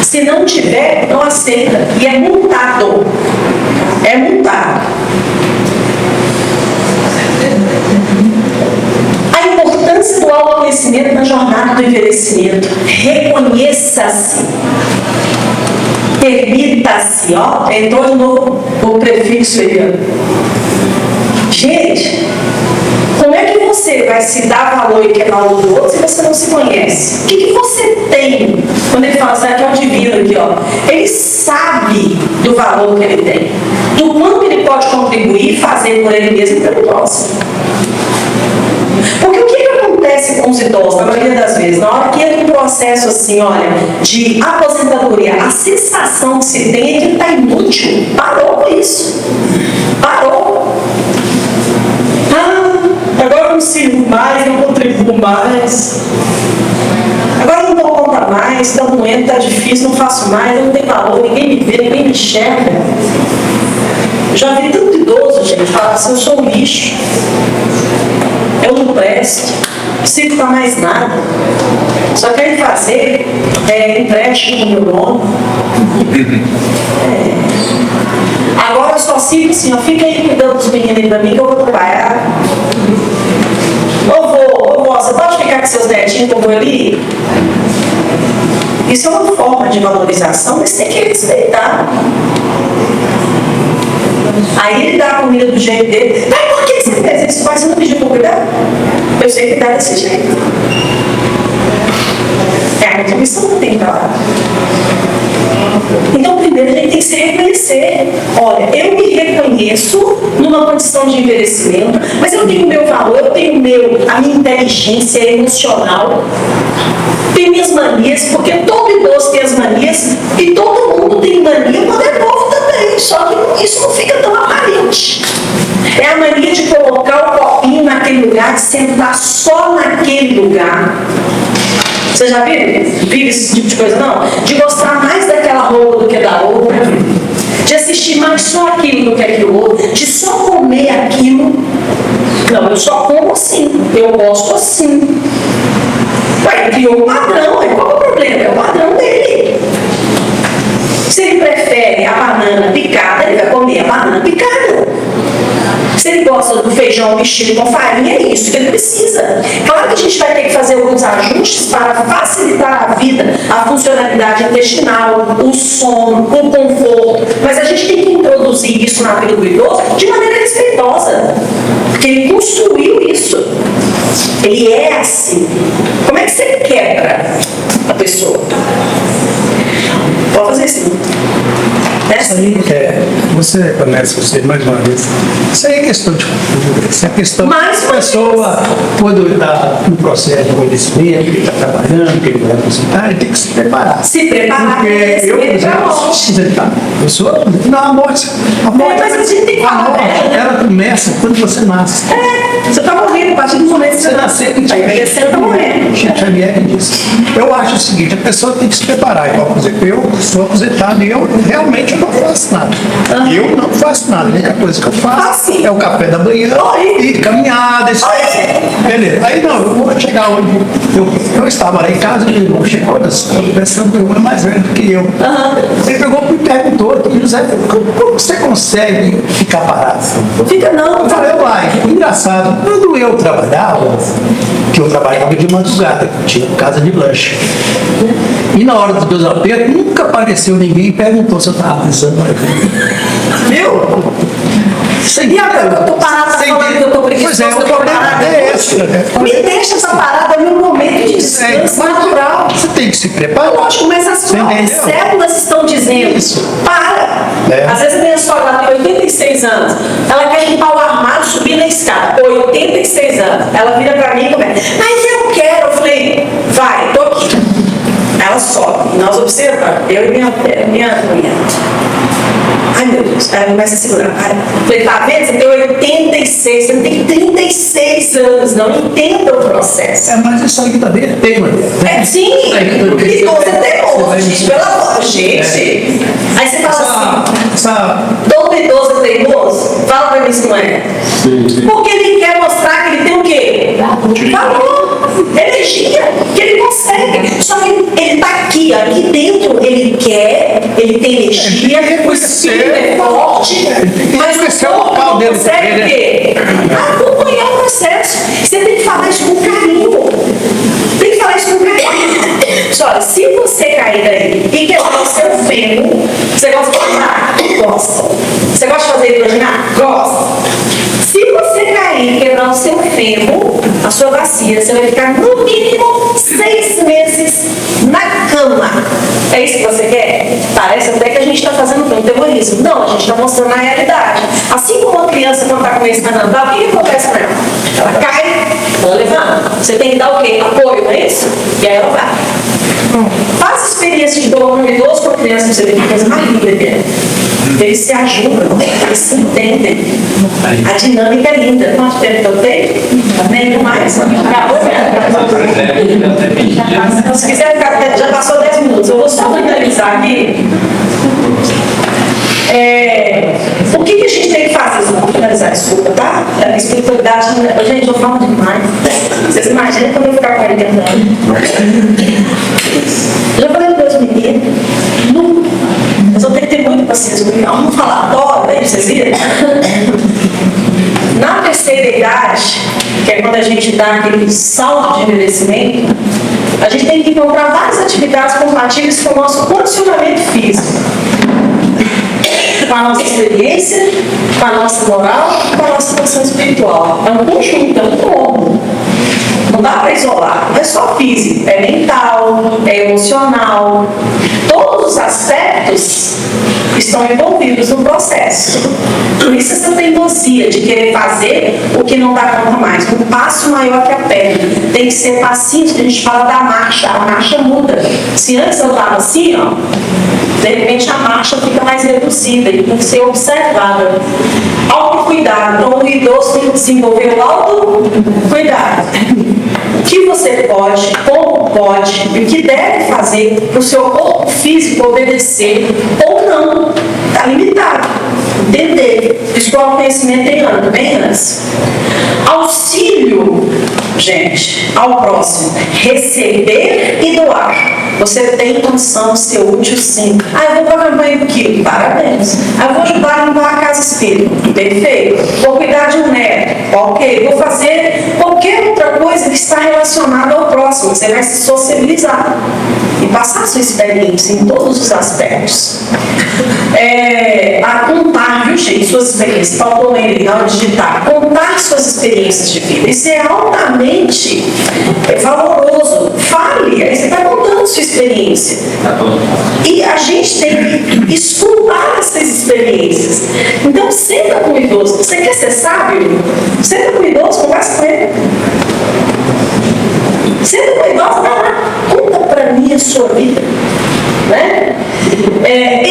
Se não tiver, não aceita. E é multado. É multado. A importância do autoconhecimento na jornada do envelhecimento. Reconheça-se. Permita-se, ó, entrou de novo o prefixo aí. Gente, como é que você vai se dar valor e quer valor do outro se você não se conhece? O que você tem? Quando ele fala assim, aqui é o divino aqui, ó. Ele sabe do valor que ele tem, do quanto ele pode contribuir e fazer por ele mesmo e pelo próximo. Porque o que acontece com os idosos, na maioria das vezes, na hora que entra um processo assim, olha, de aposentadoria, a sensação que se tem é que ele está inútil. Parou com isso. Parou. Agora eu não sirvo mais, não contribuo mais. Agora eu não dou conta mais, está doendo, está difícil, não faço mais, eu não tenho valor, ninguém me vê, ninguém me enxerga. Eu já vi tanto idoso, gente, falar assim, eu sou um lixo. Eu não presto, não sirvo para mais nada. Só quero fazer empréstimo no meu nome. Agora eu só sirvo assim, ó, fica aí cuidando dos meninos para mim que eu vou trabalhar. Ô vô, você pode ficar com seus netinhos que eu vou ali? Isso é uma forma de valorização, mas tem que respeitar. Aí ele dá a comida do jeito dele. Mas por que você fez isso? Mas você não pediu para cuidar? Eu sei cuidar desse jeito. É a contribuição que tem que falar. Então, primeiro a gente tem que se reconhecer. Olha, eu me reconheço numa condição de envelhecimento, mas eu tenho o meu valor, eu tenho a minha inteligência emocional, tenho minhas manias, porque todo idoso tem as manias e todo mundo tem mania quando é novo também, só que isso não fica tão aparente. É a mania de colocar o copinho naquele lugar, de sentar só naquele lugar. Você já vive esse tipo de coisa, não? De gostar mais daquela roupa do que da outra, de assistir mais só aquilo do que aquilo outro, de só comer aquilo. Não, eu só como assim, eu gosto assim. Ué, criou um padrão, qual é o problema? É o padrão dele. Se ele prefere a banana picada, ele vai comer a banana picada. Se ele gosta do feijão mexido com farinha, é isso que ele precisa. Claro que a gente vai ter que fazer alguns ajustes para facilitar a vida, a funcionalidade intestinal, o sono, o conforto, mas a gente tem que introduzir isso na vida do idoso de maneira respeitosa, porque ele construiu isso. Ele é assim. Como é que você quebra a pessoa? Pode fazer assim. Isso aí você conhece você mais uma vez. Isso aí é questão de cultura, isso é questão Mais da pessoa, quando está no processo de envelhecimento, que ele está trabalhando, que ele vai aposentar, ele tem que se preparar. Se preparar. Porque eu, por exemplo, eu sou. Não, a morte. Mas a gente tem que falar dela. Ela começa quando você nasce. Você está morrendo, a partir do momento que Você nasceu, está envelhecendo, está morrendo. Xavier disse. Eu acho o seguinte, a pessoa tem que se preparar. Igual, por exemplo, eu sou aposentado e eu realmente não faço nada. Eu não faço nada. A única coisa que eu faço é o café da manhã e caminhada. Beleza. Aí não, eu vou chegar onde eu estava lá em casa, meu irmão chegou, pensando que o irmão é mais velho do que eu. Ele pegou e me perguntou, José, como você consegue ficar parado? Fica não. Eu falei, uai, engraçado, quando eu trabalhava, que eu trabalhava de madrugada, que tinha casa de lanche. E na hora dos meus apertos, nunca apareceu ninguém e perguntou se eu estava pensando. Viu? E agora eu estou parada falando que eu estou preguiçosa, Pois é, o problema é esse. Me deixa essa parada, é o meu momento de descanso natural. Você tem que se preparar. Lógico, mas as células estão dizendo, Isso. para. Às vezes a minha sogra tem 86 anos, ela quer limpar o armário, subir na escada, 86 anos, ela vira pra mim e começa, mas eu quero. Eu falei, vai, tô aqui. Ela sobe, nós observamos, eu e minha mulher. Ai, meu Deus, ela começa a segurar. Falei, tá vendo? Você tem 86, você não tem 36 anos, não entenda o processo. Mas isso aí também é tema. Sim, idoso é teimoso, gente, pelo amor, gente. Aí você fala assim, todo idoso é teimoso? Fala pra mim se não é. Porque ele quer mostrar que ele tem o quê? Valor, energia, que ele consegue. Só que ele tá aqui dentro, ele quer, ele tem energia, o espírito é forte, mas o corpo não consegue o quê? Acompanhar o processo. Você tem que falar isso com carinho. Tem que falar isso com carinho. Olha, se você cair daí e quebrar o seu fêmur, você gosta de falar? Gosta. Você gosta de fazer imaginar? Gosta. Se você cair e quebrar o seu fêmur, a sua bacia, você vai ficar no mínimo 6 meses na cama. É isso que você quer? Parece até que a gente está fazendo um terrorismo. Não, a gente está mostrando a realidade. Assim como uma criança quando está começando a andar, o que acontece com ela? Ela cai, ela levanta. Você tem que dar o quê? Apoio, não é isso? E aí ela vai. Faça experiência de dor com um idoso com a criança, você vê que coisa mais linda que é. Eles se ajudam, eles se entendem. A dinâmica é linda. Quanto tempo eu tenho? Nem mais. Acabou. Se quiser ficar, já passou 10 minutos. Eu vou só finalizar aqui. O que a gente tem que fazer? Vou finalizar, desculpa, tá? A espiritualidade, gente, eu falo demais. Vocês imaginam quando eu ficar 40 anos? Já falei para os meninos, eu só tenho que ter muita paciência comigo. Vamos falar, adoro, aí vocês viram? Na terceira idade, que é quando a gente dá aquele salto de envelhecimento, a gente tem que encontrar várias atividades compatíveis com o nosso condicionamento físico. Com a nossa experiência, com a nossa moral, com a nossa situação espiritual. É um conjunto, é um combo. Não dá para isolar, não é só físico, é mental, é emocional. Todos os aspectos estão envolvidos no processo. Por isso essa teimosia de querer fazer o que não dá conta mais. Um passo maior que a perna. Tem que ser passinho, a gente fala da marcha. A marcha muda. Se antes eu estava assim, ó, de repente a marcha fica mais reduzida e tem que ser observada. Autocuidado. Então o idoso tem que desenvolver o autocuidado. O que você pode, como pode, e o que deve fazer para o seu corpo físico obedecer ou não. Está limitado. Entender. Escola conhecimento tem ano, bem antes. Auxílio, gente, ao próximo. Receber e doar. Você tem condição de ser útil, sim. Eu vou para a campanha do quilo. Parabéns. Eu vou ajudar a limpar a casa espírita. Perfeito. Vou cuidar de um neto. Ok. Vou fazer qualquer outra coisa que está relacionada ao próximo. Você vai se sociabilizar e passar a sua experiência em todos os aspectos. A contar, viu, gente, suas experiências. Faltou ele na hora de digitar. Contar suas experiências de vida. Isso é altamente valoroso. Fale. Aí você está contando sua experiência. E a gente tem que escutar essas experiências. Então, senta com o idoso. Você quer ser sábio? Senta com o idoso, conversa com ele. Senta com o idoso, vai lá. Conta para mim a sua vida. Né?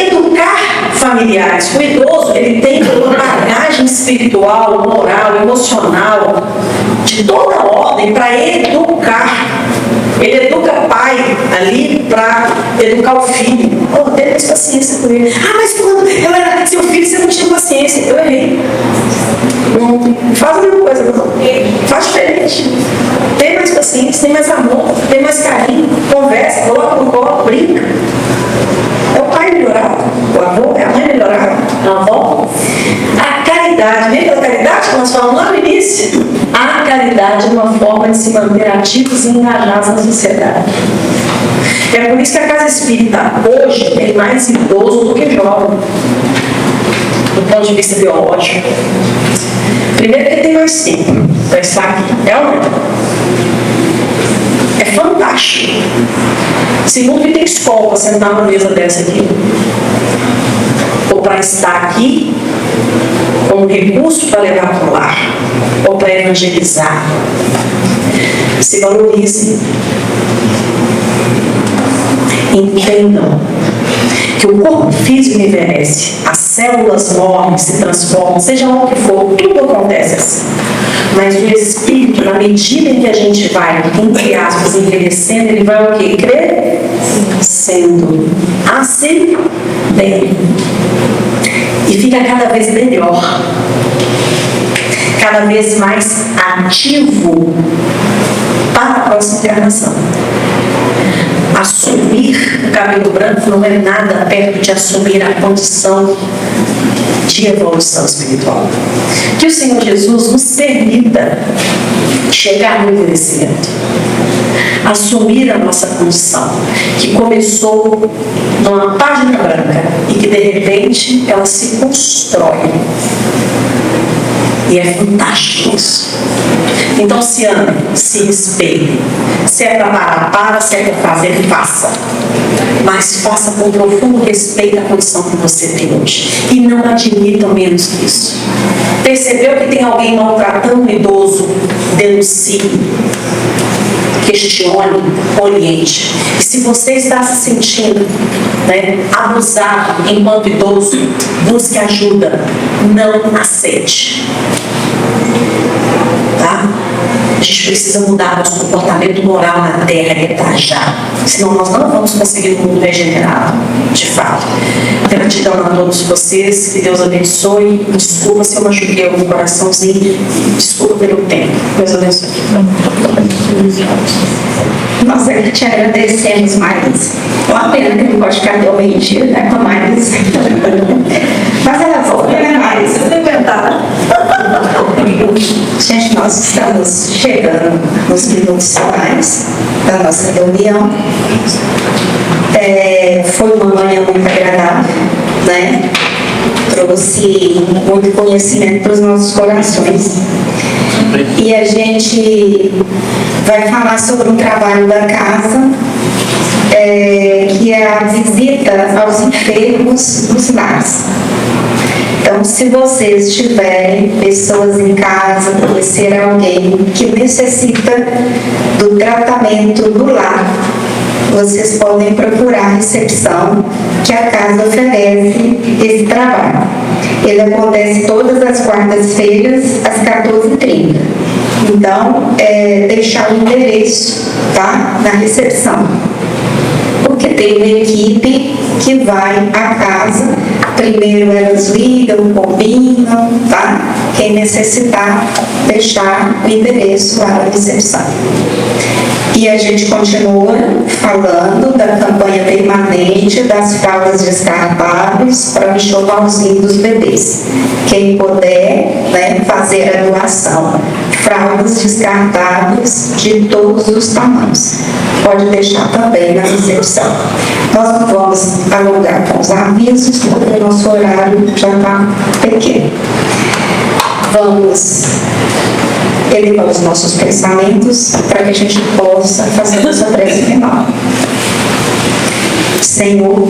Educar familiares. O idoso, ele tem uma bagagem espiritual, moral, emocional, de toda ordem para educar. Ele educa pai ali para educar o filho. Tenha mais paciência com ele. Mas quando eu era seu filho, você não tinha paciência. Eu errei. Não faz a mesma coisa, não. Faz diferente. Tem mais paciência, tem mais amor, tem mais carinho, conversa, coloca no colo, brinca. É o pai melhorado, o avô, é a mãe melhorada, a avó. A caridade, lembra da caridade que nós falamos lá no início? A caridade é uma forma de se manter ativos e engajados na sociedade. É por isso que a casa espírita hoje tem mais idoso do que jovem, do ponto de vista biológico. Primeiro porque tem mais tempo para estar aqui. É fantástico. Segundo que tem escola para sentar numa mesa dessa aqui. Ou para estar aqui, como recurso para levar para o lar, ou para evangelizar. Se valorize. Entendam que o corpo físico envelhece, as células morrem, se transformam, seja lá o que for, tudo acontece assim. Mas o espírito, na medida em que a gente vai, entre aspas, envelhecendo, ele vai o quê? Crescendo. Assim, bem. E fica cada vez melhor. Cada vez mais ativo para a próxima encarnação. Assumir o cabelo branco não é nada perto de assumir a condição de evolução espiritual. Que o Senhor Jesus nos permita chegar no envelhecimento, assumir a nossa condição, que começou numa página branca e que de repente ela se constrói. E é fantástico isso. Então se ame, se respeite. Se é para parar, se é para fazer, faça. Mas faça com profundo respeito à condição que você tem hoje. E não admitam menos que isso. Percebeu que tem alguém maltratando um idoso? Denuncie. Questione, oriente. E se você está se sentindo abusado enquanto idoso, busque ajuda. Não aceite. Tá? A gente precisa mudar nosso comportamento moral na Terra já. Senão nós não vamos conseguir um mundo regenerado, de fato. Gratidão a todos vocês, que Deus abençoe. Desculpa se eu machuquei algum coraçãozinho. Desculpa pelo tempo. Deus abençoe. Nós te agradecemos mais. Uma pena que não pode ficar até o meio-dia, né? Com mais. Mas ela volta, né? Mais. Gente, nós estamos chegando nos minutos finais da nossa reunião. Foi uma manhã muito agradável, né? Trouxe muito conhecimento para os nossos corações. e a gente vai falar sobre um trabalho da casa, que é a visita aos enfermos dos lares. Então, se vocês tiverem pessoas em casa, conhecer alguém que necessita do tratamento do lar, vocês podem procurar a recepção que a casa oferece esse trabalho. Ele acontece todas as quartas-feiras, às 14h30. Então, deixar o endereço, tá, na recepção. Porque tem uma equipe que vai à casa, primeiro elas ligam, combinam, tá? Quem necessitar, deixar o endereço lá na recepção. E a gente continua falando da campanha permanente das fraldas descartáveis para o enxovalzinho dos bebês. Quem puder, né, fazer a doação. Fraldas descartáveis de todos os tamanhos. Pode deixar também na recepção. Nós não vamos alongar com os avisos, porque o nosso horário já está pequeno. Vamos elevar os nossos pensamentos para que a gente possa fazer nossa prece final. Senhor,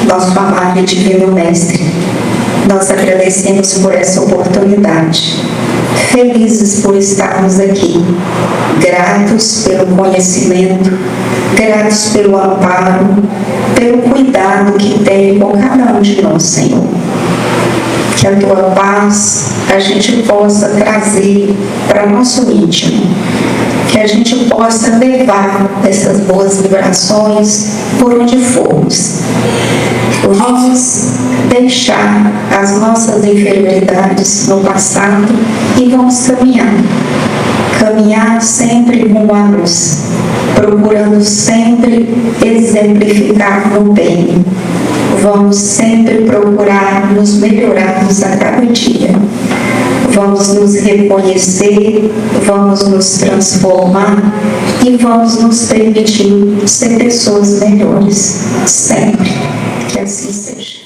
nosso amado e divino Mestre, nós agradecemos por essa oportunidade, felizes por estarmos aqui, gratos pelo conhecimento, gratos pelo amparo, pelo cuidado que tem com cada um de nós, Senhor. Que a Tua paz a gente possa trazer para nosso íntimo, que a gente possa levar essas boas vibrações por onde formos. Vamos deixar as nossas inferioridades no passado e vamos caminhar sempre rumo à luz, procurando sempre exemplificar no bem. Vamos sempre procurar nos melhorarmos a cada dia. Vamos nos reconhecer, vamos nos transformar e vamos nos permitir ser pessoas melhores, sempre. Que assim seja.